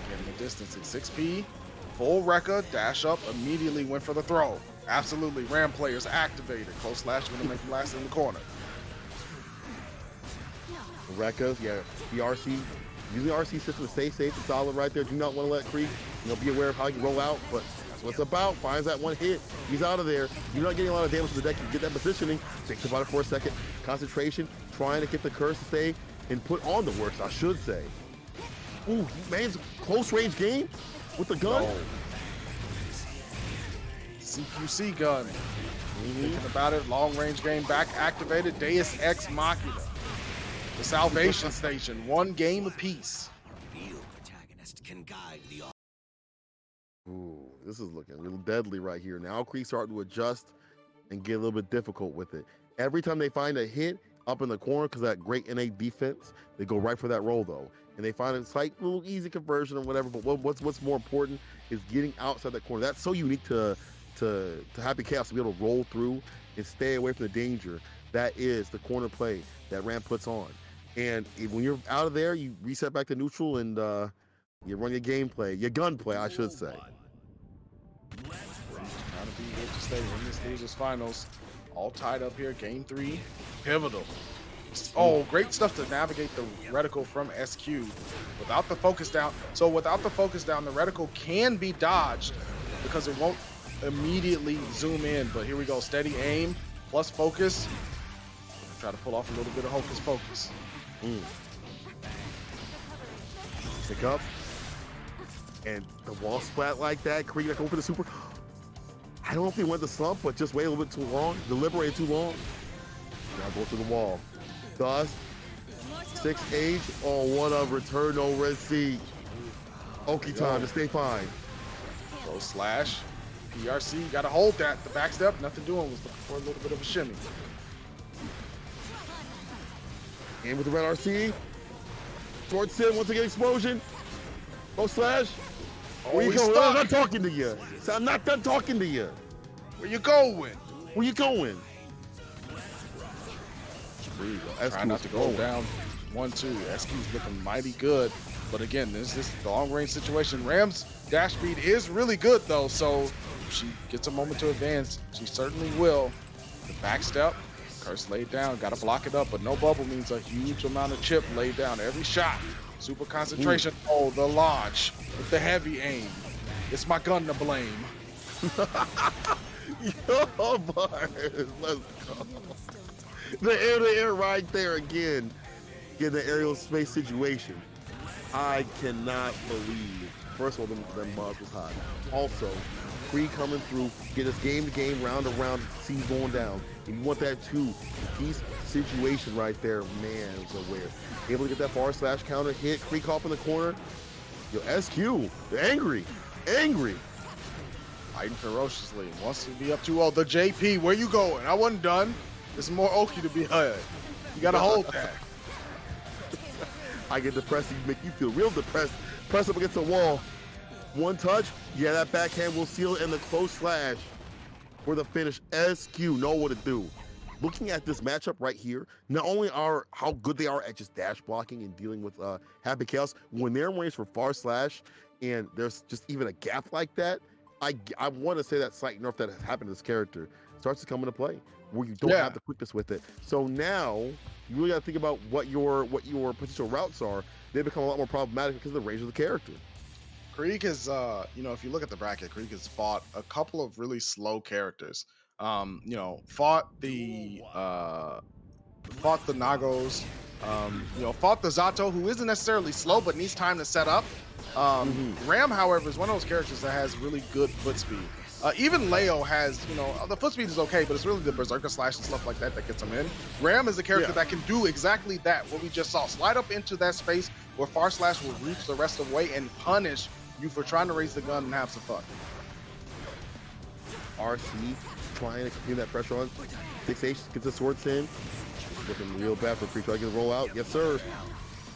getting the distance at 6P. Full Rekka, dash up, immediately went for the throw. Absolutely, Ram players activated. Close slash gonna make him last in the corner. Rekkas, yeah, the RC. Using the RC system to stay safe and solid right there. Do not want to let Krieg, be aware of how you roll out, but that's what it's about. Finds that one hit. He's out of there. You're not getting a lot of damage to the deck. You get that positioning. Takes about it for a second. Concentration, trying to get the curse to stay and put on the works, I should say. Ooh, man's close range game with the gun. No. CQC gun. Thinking about it, long range game back activated. Deus Ex Machina. The Salvation Station, 1 game apiece. Ooh, this is looking a little deadly right here. Now Krieg starting to adjust and get a little bit difficult with it. Every time they find a hit up in the corner, because that great innate defense, they go right for that roll though. And they find it's like a little easy conversion or whatever, but what's more important is getting outside that corner. That's so unique to Happy Chaos to be able to roll through and stay away from the danger. That is the corner play that Ram puts on. And when you're out of there, you reset back to neutral and you run your gameplay, your gunplay, I should say. Trying to be here to stay in this losers finals. All tied up here. Game 3, pivotal. Oh, great stuff to navigate the reticle from SQ without the focus down. So without the focus down, the reticle can be dodged. because it won't immediately zoom in. But here we go. Steady aim plus focus. Try to pull off a little bit of hocus pocus. Pick up. And the wall splat like that. Creed like over the super. I don't know if he went the slump, but just wait a little bit too long. Deliberated too long. Now go through the wall. Dust. 6 age on one of return no receipt. Okie time to stay fine. Go slash. PRC, gotta hold that. The back step, nothing doing, was looking for a little bit of a shimmy. And with the red RC. Short sin, once again, explosion. Go slash. Where you going? I'm not talking to you. So I'm not done talking to you. Where you going? Where you going? There you go. Try not to go down 1-2. SQ's looking mighty good. But again, this long range situation. Ram's dash speed is really good though, so if she gets a moment to advance, she certainly will. The back step, curse laid down, gotta block it up, but no bubble means a huge amount of chip laid down every shot. Super concentration. Oh, the launch with the heavy aim. It's my gun to blame. Yo, Mars, let's go. The air right there again. Get the aerial space situation. I cannot believe. First of all, them Mars was hot. Also, Creed coming through, get us game to game, round to round, see going down. And you want that two-piece situation right there, man, is aware. Able to get that far slash counter hit, Creed off in the corner. Yo, SQ, they're angry. Fighting ferociously, wants to be up 2-0. The JP, where you going? I wasn't done. There's more Oki to be had. You gotta hold that. I get depressed, you make you feel real depressed. Press up against the wall. One touch, yeah, that backhand will seal it, and the close slash for the finish. SQ know what to do. Looking at this matchup right here, not only are how good they are at just dash blocking and dealing with Happy Chaos, when they're in range for far slash and there's just even a gap like that, I want to say that slight nerf that has happened to this character starts to come into play, where you don't have the quickness with it. So now you really got to think about what your potential routes are. They become a lot more problematic because of the range of the character. Krieg has, if you look at the bracket, Krieg has fought a couple of really slow characters. Fought the Nagos, fought the Zato, who isn't necessarily slow but needs time to set up. Ram, however, is one of those characters that has really good foot speed. Even Leo has, the foot speed is okay, but it's really the Berserker slash and stuff like that that gets him in. Ram is a character that can do exactly that, what we just saw. Slide up into that space where far slash will reach the rest of the way and punish you for trying to raise the gun and have some fun. RC trying to continue that pressure on. 6H gets the swords in. Looking real bad for Creed trying to get the roll out. Yes, sir.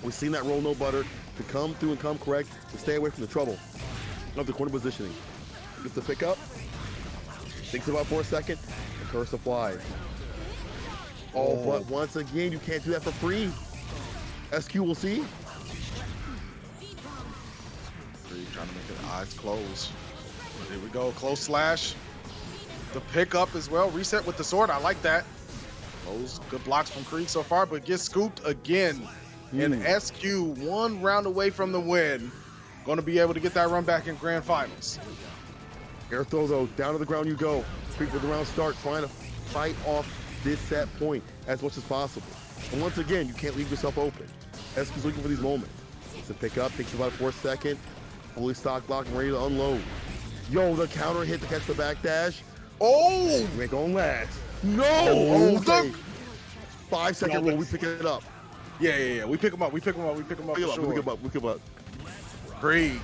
We've seen that roll no butter to come through and come correct to stay away from the trouble of the corner positioning. Gets the pick up. Thinks about for a second. And curse applies. Oh, but once again, you can't do that for free. SQ will see. Trying to make it eyes closed. Here we go, close slash. The pickup as well, reset with the sword, I like that. Those good blocks from Krieg so far, but gets scooped again. And SQ, one round away from the win. Going to be able to get that run back in grand finals. Air throw though, down to the ground you go. Krieg with the round start, trying to fight off this set point as much as possible. And once again, you can't leave yourself open. SQ's looking for these moments. It's a pickup, takes about a 4-second. Fully stock block and ready to unload. Yo, the counter hit to catch the back dash. Oh! We ain't gonna last. No! Okay. 5-second roll, we pick it up. Yeah. We pick him up. We pick him up for sure. We pick him up. Krieg.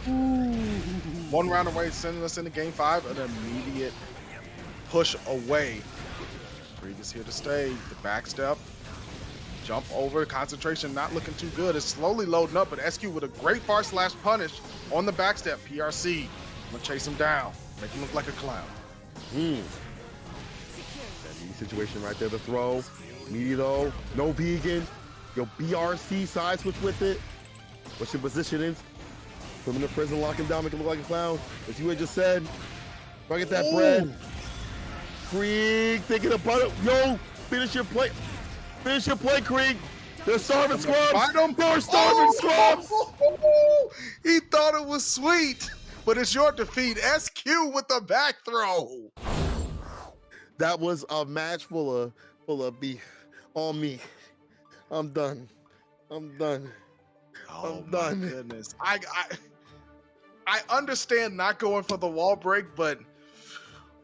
One round away, sending us into game 5. An immediate push away. Krieg is here to stay. The back step. Jump over, concentration not looking too good. It's slowly loading up, but SQ with a great far slash punish on the backstep. PRC, I'm gonna chase him down, make him look like a clown. That easy situation right there, the throw. Media though, no vegan. Yo, BRC side switch with it. What's your positioning? Put him in the prison, lock him down, make him look like a clown. As you had just said, try to get that bread. Krieg thinking about it. Yo, finish your play. Finish your play, Krieg. They're starving scrubs. They're starving scrubs. He thought it was sweet. but it's your defeat. SQ with the back throw. That was a match full of beef on me. I'm done. I'm done. Oh I'm my done. goodness. I understand not going for the wall break, but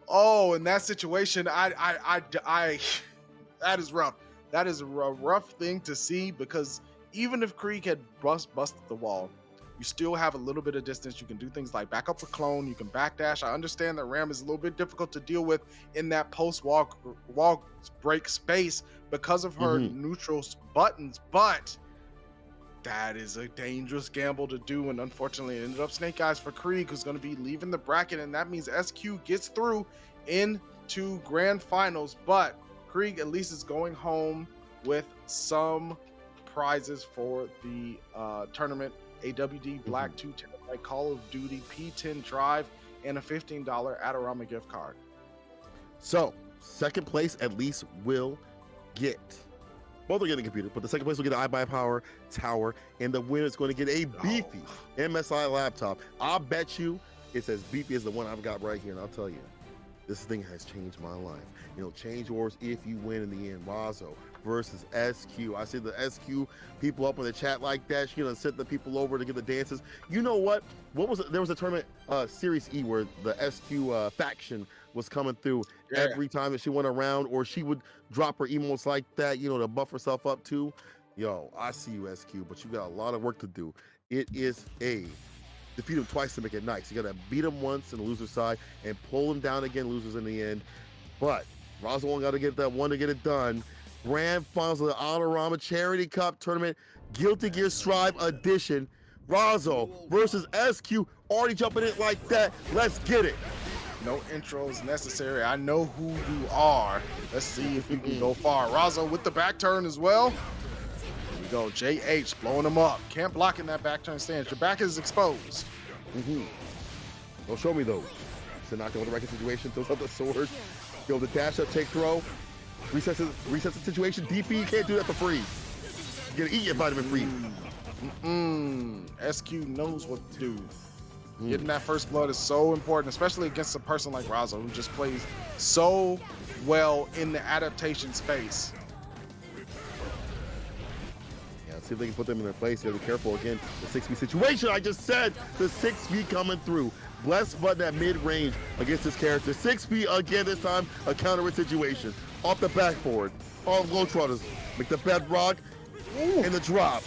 oh, in that situation, I that is rough. That is a rough thing to see because even if Krieg had busted the wall, you still have a little bit of distance. You can do things like back up the clone. You can backdash. I understand that Ram is a little bit difficult to deal with in that post wall break space because of her neutral buttons, but that is a dangerous gamble to do, and unfortunately it ended up snake eyes for Krieg, who's going to be leaving the bracket, and that means SQ gets through into grand finals. But Krieg at least is going home with some prizes for the tournament: AWD Black 2 TB Call of Duty P10 drive and a $15 Adorama gift card. So second place at least will get, both are getting a computer, but the second place will get an iBuyPower tower, and the winner is going to get a beefy MSI laptop. I'll bet you it's as beefy as the one I've got right here, and I'll tell you, this thing has changed my life. You know, change yours if you win in the end. Razo versus SQ. I see the SQ people up in the chat like that. She gonna send the people over to get the dances. You know what? What was it? There was a tournament, Series E, where the SQ faction was coming through every time that she went around, or she would drop her emotes like that, you know, to buff herself up too. Yo, I see you, SQ, but you got a lot of work to do. It is a defeat him twice to make it nice. You gotta beat him once in the loser side and pull him down again, losers in the end. But Razo got to get that one to get it done. Grand finals of the Adorama Charity Cup Tournament, Guilty Gear Strive Edition. Razo versus SQ, already jumping in like that. Let's get it. No intros necessary. I know who you are. Let's see if you can go far. Razo with the back turn as well. Here we go. JH blowing him up. Can't block in that back turn stance. Your back is exposed. Don't show me those. So knock down with the record situation, throws out the sword. Go the dash up, take throw. Resets the situation. DP, you can't do that for free. You gotta eat your vitamin free. SQ knows what to do. Getting that first blood is so important, especially against a person like Razo, who just plays so well in the adaptation space. Yeah, let's see if they can put them in their place. You gotta be careful again. The 6B situation, I just said, the 6B coming through. Bless button at mid-range against this character. 6B again, this time a counter situation. Off the backboard, all low trotters. Make the bedrock and the drop.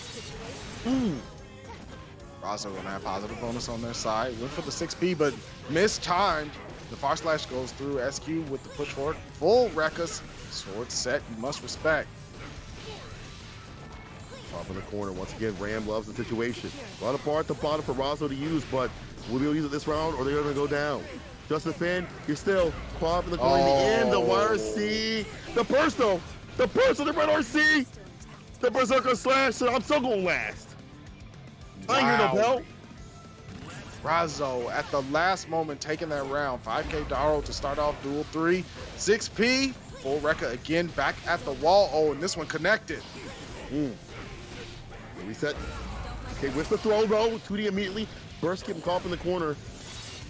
Razo gonna have positive bonus on their side. Went for the 6P, but mistimed. The far slash goes through SQ with the push forward. Full Rekkas. Sword set, you must respect. Off in the corner, once again, Ram loves the situation. A lot of bar at the bottom for Razo to use, but will be able to use it this round or they're gonna go down. Just defend, you're still quad in the corner. In the end, the YRC, the burst though, the burst of the red RC, the Berserker slash, so I'm still gonna last. I ain't hear no bell. Razo at the last moment taking that round. 5K Daro to start off duel 3. 6P, full Rekka again, back at the wall. Oh, and this one connected. Reset. Okay, with the throw though, 2D immediately. Burst getting caught up in the corner.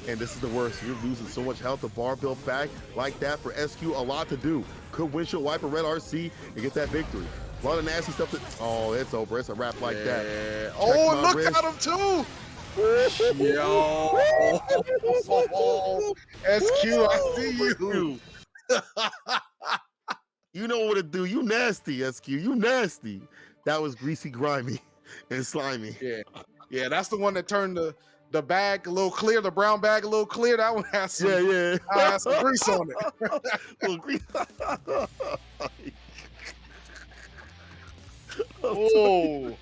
And this is the worst. You're losing so much health. The bar built back like that for SQ. A lot to do. Could windshield wipe a red RC and get that victory. A lot of nasty stuff. Oh, it's over. It's a wrap like that. Oh, look at him too. Yo. SQ, I see you. You know what to do. You nasty, SQ. You nasty. That was greasy, grimy, and slimy. Yeah, that's the one that turned the bag a little clear, the brown bag a little clear. That one has some, has some grease on it. Little grease. Oh,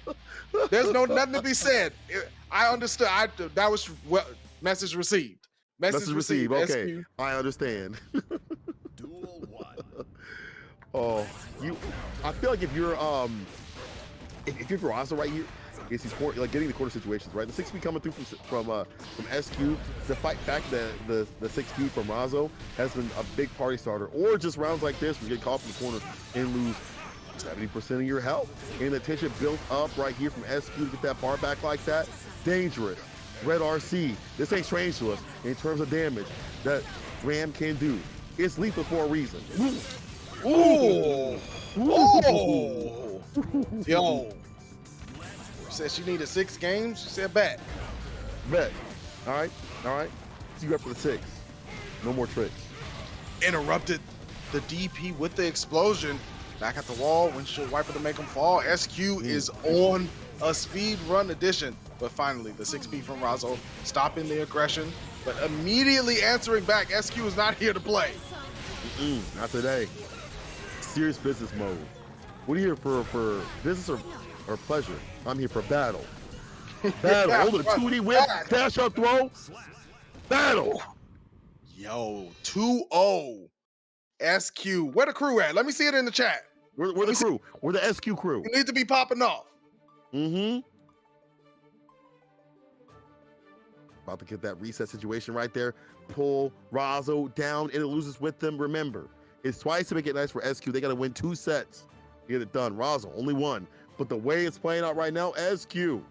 there's nothing to be said. I understood. That was message received. Message received. Okay, SQ. I understand. Duel 1. Oh, I feel like if you're if you're Razo right here, it's these like getting the quarter situations right. The 6P coming through from SQ to fight back the 6P from Razo has been a big party starter. Or just rounds like this, where you get caught in the corner and lose 70% of your health. And the tension built up right here from SQ to get that bar back like that, dangerous. Red RC. This ain't strange to us in terms of damage that Ram can do. It's lethal for a reason. Ooh. Oh. Yo. Said she needed 6 games. She said bet. Bet. All right. All right. So you up for the 6. No more tricks. Interrupted the DP with the explosion. Back at the wall. Windshield wiper to make him fall. SQ is on a speed run edition. But finally, the 6P from Razo stopping the aggression, but immediately answering back. SQ is not here to play. Not today. Serious business mode. What are you here for business or pleasure? I'm here for battle. Battle. Yeah, Hold it. 2D whip. Dash up throw. Battle. Yo, 2-0. SQ. Where the crew at? Let me see it in the chat. We're the crew. We're the SQ crew. You need to be popping off. About to get that reset situation right there. Pull Razo down and it loses with them. Remember, it's twice to make it nice for SQ. They got to win 2 sets to get it done. Razo, only 1. But the way it's playing out right now, SQ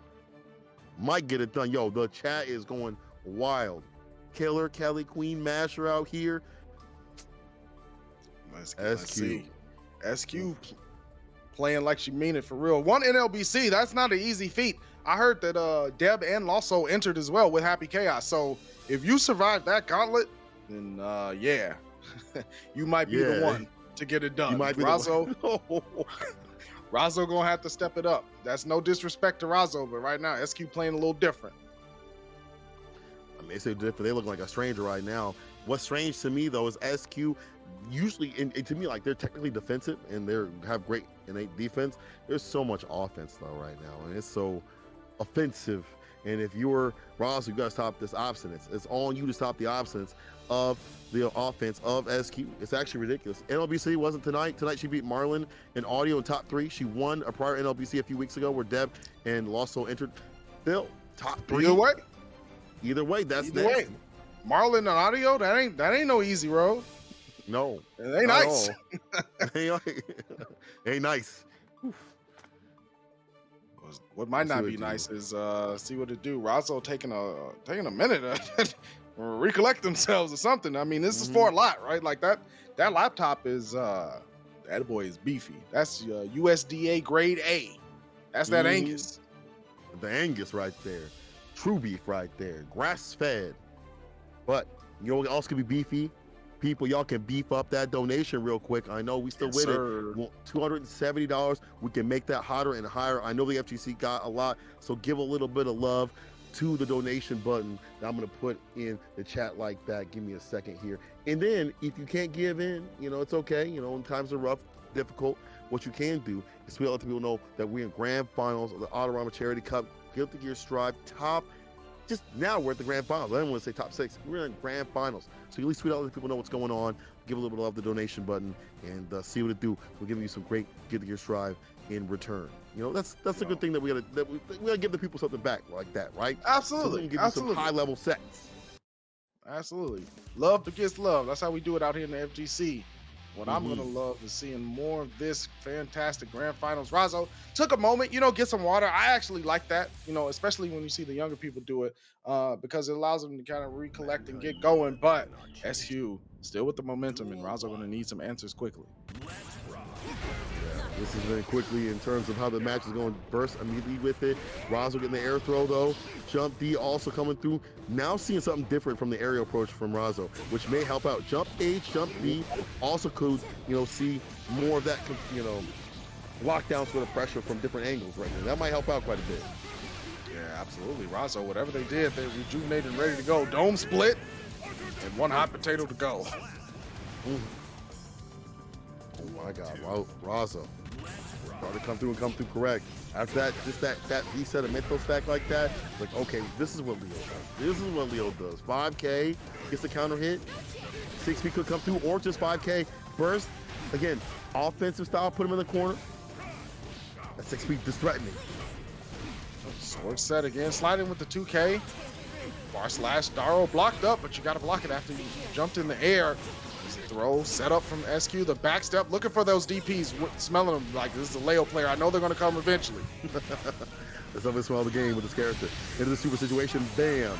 might get it done. Yo, the chat is going wild. Killer, Kelly, Queen, Masher out here. Let's see. SQ playing like she mean it for real. 1 NLBC, that's not an easy feat. I heard that Deb and Losso entered as well with Happy Chaos. So if you survive that gauntlet, then yeah, you might be the one to get it done. You might be Razo. the one. Razo gonna have to step it up. That's no disrespect to Razo, but right now SQ playing a little different. I mean, it's different. They look like a stranger right now. What's strange to me though is SQ usually, and to me, like they're technically defensive and they have great innate defense. There's so much offense though right now, and it's so offensive. And if you're Ross, you gotta stop this obstinance. It's on you to stop the obstinance of the offense of SQ. It's actually ridiculous. NLBC wasn't tonight. Tonight she beat Marlon in audio in top 3. She won a prior NLBC a few weeks ago where Deb and Losso entered. Still top 3. Either way, that's Either way. Marlon and audio, that ain't no easy road. No, it ain't nice. Ain't nice. What might not be nice is see what it do. Razo taking a minute to recollect themselves or something. I mean, this is for a lot, right? Like that laptop is that boy is beefy. That's USDA grade A. That's that Angus. The Angus right there. True beef right there. Grass fed. But you know what else could be beefy? People, y'all can beef up that donation real quick. I know we still with it. We want $270. We can make that hotter and higher. I know the FGC got a lot, so give a little bit of love to the donation button that I'm gonna put in the chat like that. Give me a second here. And then if you can't give in, you know, it's okay. You know, when times are rough, difficult, what you can do is we let the people know that we're in grand finals of the Adorama Charity Cup, Guilty Gear Strive top. Just now we're at the grand finals. I didn't want to say top 6. We're in grand finals. So at least tweet out, let people know what's going on. Give a little bit of love to the donation button and see what it do. We're giving you some great Guilty Gear Strive in return. You know, that's a good thing that we gotta give the people something back like that, right? Absolutely. So we can give you some high level sets. Absolutely. Love begets love. That's how we do it out here in the FGC. What I'm gonna love is seeing more of this fantastic grand finals. Razo took a moment, you know, get some water. I actually like that, you know, especially when you see the younger people do it, because it allows them to kind of recollect and get going. But SQ still with the momentum, and Razo gonna need some answers quickly. This has been quickly in terms of how the match is going to burst immediately with it. Razo getting the air throw though. Jump D also coming through. Now seeing something different from the aerial approach from Razo, which may help out. Jump H, jump B also could, you know, see more of that, you know, lockdown sort of pressure from different angles right now. That might help out quite a bit. Yeah, absolutely. Razo, whatever they did, they're rejuvenated and ready to go. Dome split and 1 hot potato to go. Oh my God, Razo. Started to come through correct. After that, just that reset of mental stack like that, like, okay, this is what Leo does. This is what Leo does. 5K, gets the counter hit. 6P could come through, or just 5K. Burst, again, offensive style, put him in the corner. That 6P just threatening. Sword set again, sliding with the 2K. Bar slash Daro blocked up, but you got to block it after you jumped in the air. throw set up from SQ. The back step, looking for those DPs, smelling them like this is a Leo player. I know they're going to come eventually. That's how they smell the game with this character. Into the super situation, bam.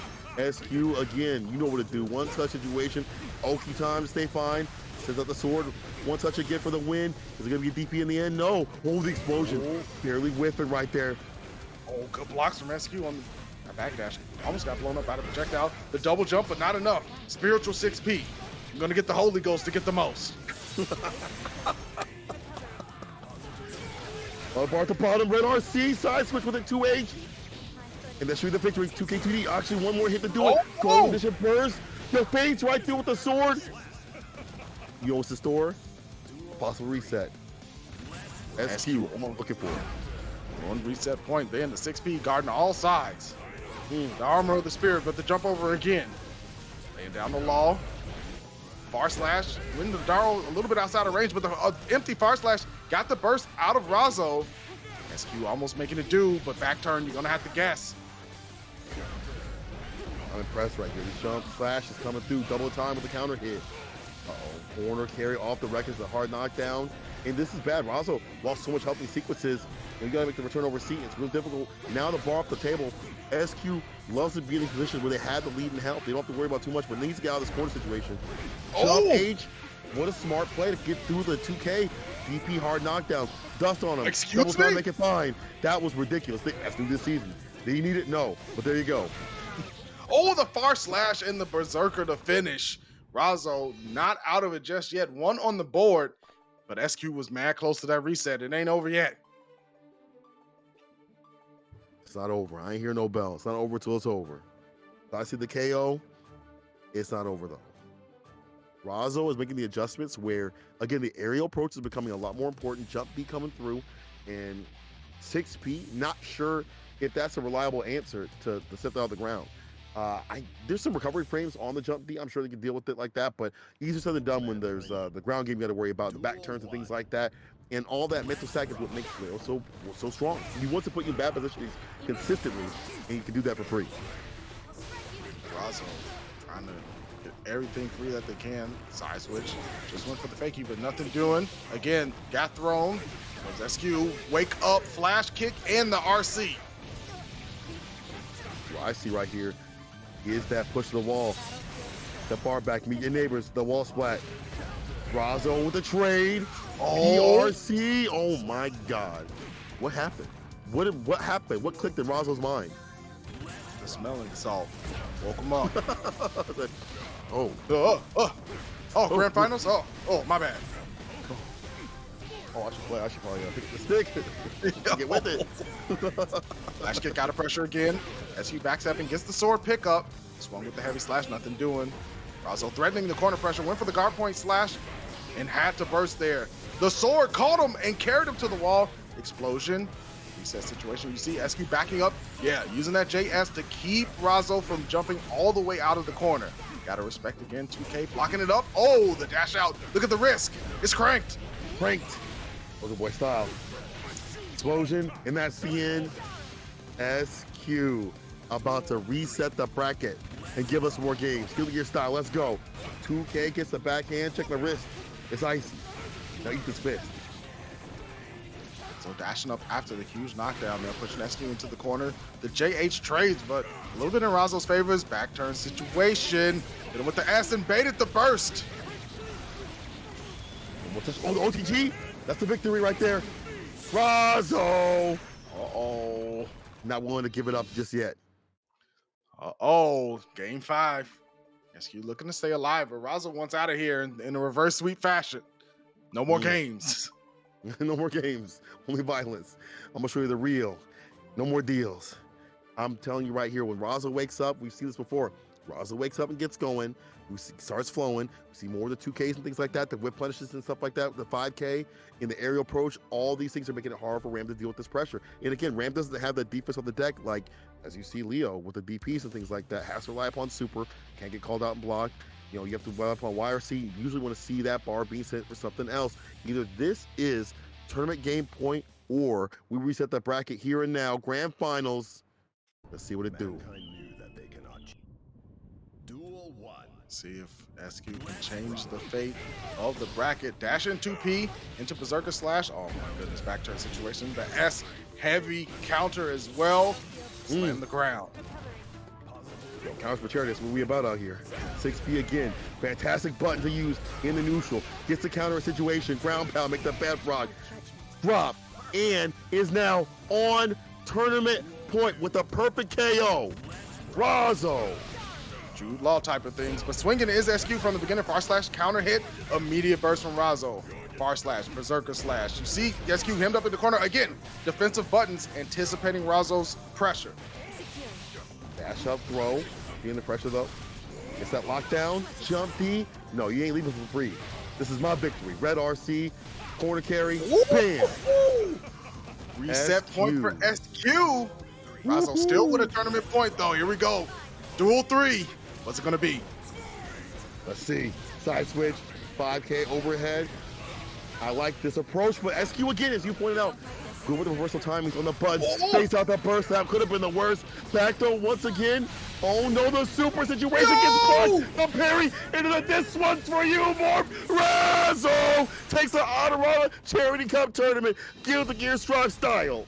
SQ again, you know what to do. One touch situation, Oki time to stay fine. Sends out the sword. One touch again for the win. Is it going to be DP in the end? No. Hold the explosion. Oh. Barely whiffing right there. Oh, good blocks from SQ on the backdash. Almost got blown up out of projectile. The double jump, but not enough. Spiritual 6P. I'm going to get the Holy Ghost to get the most. Bar to bottom, red RC, side switch with a 2H. And that should be the victory. 2K2D, actually one more hit to do it. Going condition burst. The fades right through with the sword. You almost the store. Possible reset. SQ, I'm looking for it. One reset point, then the 6P guarding all sides. The armor of the spirit, but the jump over again. Laying down the law. Far slash, winning the Daro a little bit outside of range, but the empty far slash got the burst out of Razo. SQ almost making it do, but back turn, you're gonna have to guess. I'm impressed right here. The jump slash is coming through, double time with the counter hit. Uh-oh, corner carry off the records, a hard knockdown. And this is bad. Razo lost so much health in sequences, and you gotta make the return over seat. It's real difficult. Now the bar off the table. SQ loves to be in these positions where they had the lead in health. They don't have to worry about too much, but needs to get out of this corner situation. Jump H, what a smart play to get through the 2K. DP hard knockdown. Dust on him. Excuse Double time, me? make it fine. That was ridiculous. That's new this season. Did he need it? No, but there you go. Oh, the far slash and the berserker to finish. Razo not out of it just yet. One on the board, but SQ was mad close to that reset. It ain't over yet. It's not over. I ain't hear no bell. It's not over till it's over. If I see the KO, it's not over though. Razo is making the adjustments where, again, the aerial approach is becoming a lot more important. Jump B coming through, and 6P, not sure if that's a reliable answer to set that out of the ground. There's some recovery frames on the jump D. I'm sure they can deal with it like that, but easier said than done when there's the ground game you got to worry about, the back turns and things like that. And all that mental stack is what makes Leo so strong. He wants to put you in bad positions consistently, and he can do that for free. Razo trying to get everything free that they can. Side switch. Just went for the fakie, but nothing doing. Again, got thrown. There's SQ. Wake up, flash kick, and the RC. What I see right here is that push to the wall. The bar back, meet your neighbors, the wall splat. Razo with the trade. Oh. ERC. Oh my God. What happened? What happened? What clicked in Razo's mind? The smelling salt. Woke him up. Oh. Grand finals? Oh, my bad. Oh, I should play. I should probably pick up the stick. Get with it. Flash kick out of pressure again. SQ backstepping, gets the sword pickup. Swung with the heavy slash, nothing doing. Razo threatening the corner pressure, went for the guard point slash, and had to burst there. The sword caught him and carried him to the wall. Explosion. Reset situation. You see SQ backing up. Yeah, using that JS to keep Razo from jumping all the way out of the corner. Gotta respect again, 2K blocking it up. Oh, the dash out. Look at the risk. It's cranked. Pranked. Soldier Boy style. Explosion, and that's the end. SQ about to reset the bracket and give us more games. Skill Gear style, let's go. 2K gets the backhand, check the wrist. It's icy. Now eat this fist. So dashing up after the huge knockdown there, pushing SQ into the corner. The JH trades, but a little bit in Razo's favor is back turn situation. Hit him with the S and baited the burst. Oh, the OTG? That's the victory right there. Razo! Uh-oh. Not willing to give it up just yet. Game 5. SQ looking to stay alive, but Razo wants out of here in a reverse sweep fashion. No more games. No more games. Only violence. I'm gonna show you the real. No more deals. I'm telling you right here, when Razo wakes up, we've seen this before. Razo wakes up and gets going. Starts flowing. We see more of the 2Ks and things like that, the whip punishes and stuff like that, the 5K, in the aerial approach. All these things are making it hard for Ram to deal with this pressure. And again, Ram doesn't have that defense on the deck like, as you see Leo with the DPs and things like that. Has to rely upon super, can't get called out and blocked. You know, you have to rely upon YRC. You usually want to see that bar being sent for something else. Either this is tournament game point or we reset the bracket here and now. Grand finals. Let's see what it do. Mankind knew that they cannot. Duel 1. See if SQ can change the fate of the bracket. Dash in 2P into Berserker Slash. Oh my goodness, back turn situation. The S heavy counter as well. Slam the ground. Counters for charity, that's what we about out here. 6P again, fantastic button to use in the neutral. Gets the counter a situation, ground pound, make the bedrock drop, and is now on tournament point with a perfect KO. Razo. Jude Law type of things, but swinging is SQ from the beginning. Far slash counter hit, immediate burst from Razo. Far slash, Berserker slash. You see SQ hemmed up in the corner again. Defensive buttons, anticipating Razo's pressure. Dash up, throw, being the pressure though. Gets that lockdown, jump D. No, you ain't leaving for free. This is my victory. Red RC, corner carry, bam. Reset SQ. point for SQ. Razo still with a tournament point though. Here we go. Duel 3. What's it gonna be? Let's see. Side switch, 5K overhead. I like this approach, but SQ again, as you pointed out, good with the reversal timings on the buds. Face out the burst snap, could have been the worst. Back throw once again. Oh no, the super situation gets caught. The parry into the, this one's for you, Morph. Razo takes the Adorama Charity Cup tournament, Guilty Gear Strive style.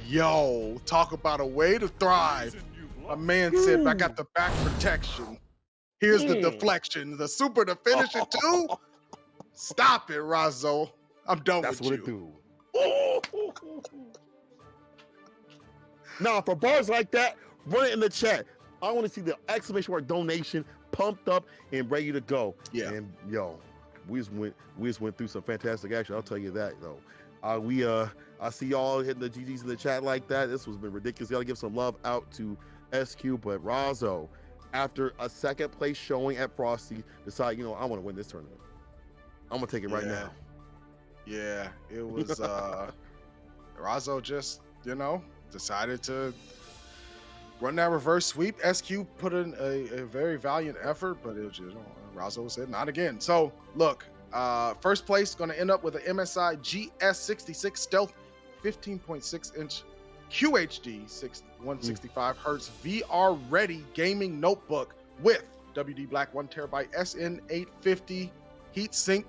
Yo, talk about a way to thrive. A man said, I got the back protection. Here's the deflection. The super to finish it too. Stop it, Razo. I'm done That's with what you. it do. Now, for bars like that, run it in the chat. I want to see the exclamation mark donation pumped up and ready to go. Yeah. And yo, we just went through some fantastic action. I'll tell you that though. I see y'all hitting the GGs in the chat like that. This has been ridiculous. Gotta give some love out to SQ, but Razo, after a second place showing at Frosty, decide, you know, I want to win this tournament. I'm gonna take it right now. Yeah, it was Razo just, you know, decided to run that reverse sweep. SQ put in a very valiant effort, but it was just, Razo said not again. So look, first place going to end up with an MSI GS66 Stealth 15.6 inch QHD 165 hertz VR ready gaming notebook with WD Black 1 terabyte SN850 heatsink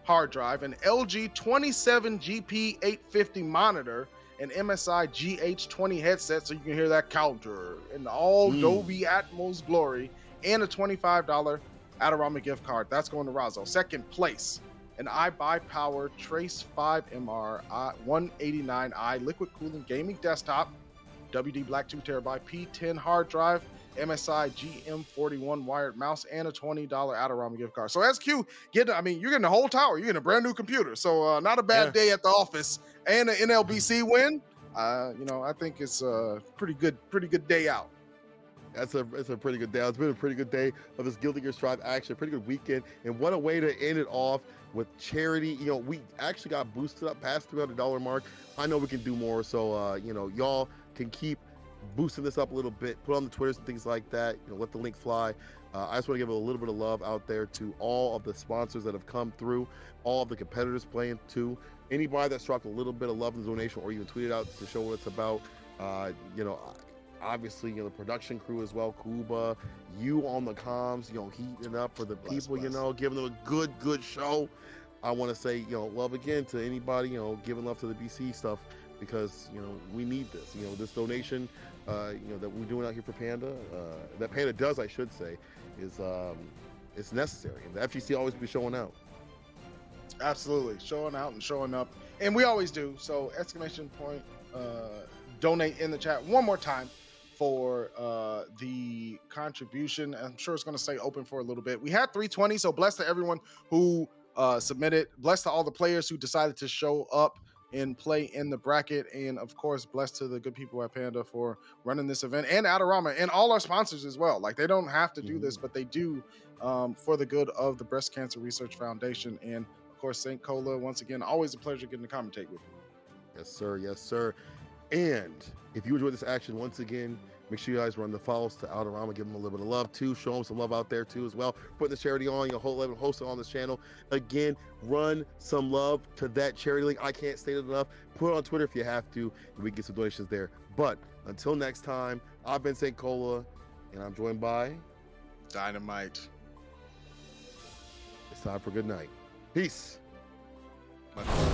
hard drive, an LG 27GP 850 monitor, an MSI GH20 headset so you can hear that counter in all Dolby Atmos glory, and a $25 Adorama gift card. That's going to Razo. Second place, an iBuyPower Trace 5MR 189i liquid cooling gaming desktop, WD Black 2 terabyte P10 hard drive, MSI GM41 wired mouse, and a $20 Adorama gift card. So SQ, you're getting a whole tower. You're getting a brand new computer. So not a bad day at the office, and an NLBC win. I think it's a pretty good day out. It's a pretty good day. It's been a pretty good day of this Guilty Gear Strive action. Pretty good weekend, and what a way to end it off with charity. You know, we actually got boosted up past $300 mark. I know we can do more, so y'all can keep boosting this up a little bit. Put on the Twitters and things like that. You know, let the link fly. I just want to give a little bit of love out there to all of the sponsors that have come through, all of the competitors playing too. Anybody that's dropped a little bit of love in the donation or even tweeted out to show what it's about. Obviously, the production crew as well, Kuba, you on the comms, heating up for the people, giving them a good show. I want to say, love again to anybody, giving love to the BC stuff, because, we need this, this donation, that we're doing out here for Panda, that Panda does, I should say, is, it's necessary. And the FGC always be showing out. Absolutely. Showing out and showing up. And we always do. So exclamation point, donate in the chat one more time for the contribution. I'm sure it's going to stay open for a little bit. We had 320, so blessed to everyone who submitted. Blessed to all the players who decided to show up and play in the bracket. And of course, blessed to the good people at Panda for running this event, and Adorama, and all our sponsors as well. Like, they don't have to do this, but they do for the good of the Breast Cancer Research Foundation. And of course, St. Cola, once again, always a pleasure getting to commentate with you. Yes, sir. Yes, sir. And if you enjoyed this action, once again, make sure you guys run the follows to Adorama. Give them a little bit of love too. Show them some love out there too as well. Putting this charity on, host it on this channel. Again, run some love to that charity link. I can't state it enough. Put it on Twitter if you have to, and we can get some donations there. But until next time, I've been St. Cola, and I'm joined by Dynamite. It's time for good night. Peace. Much love.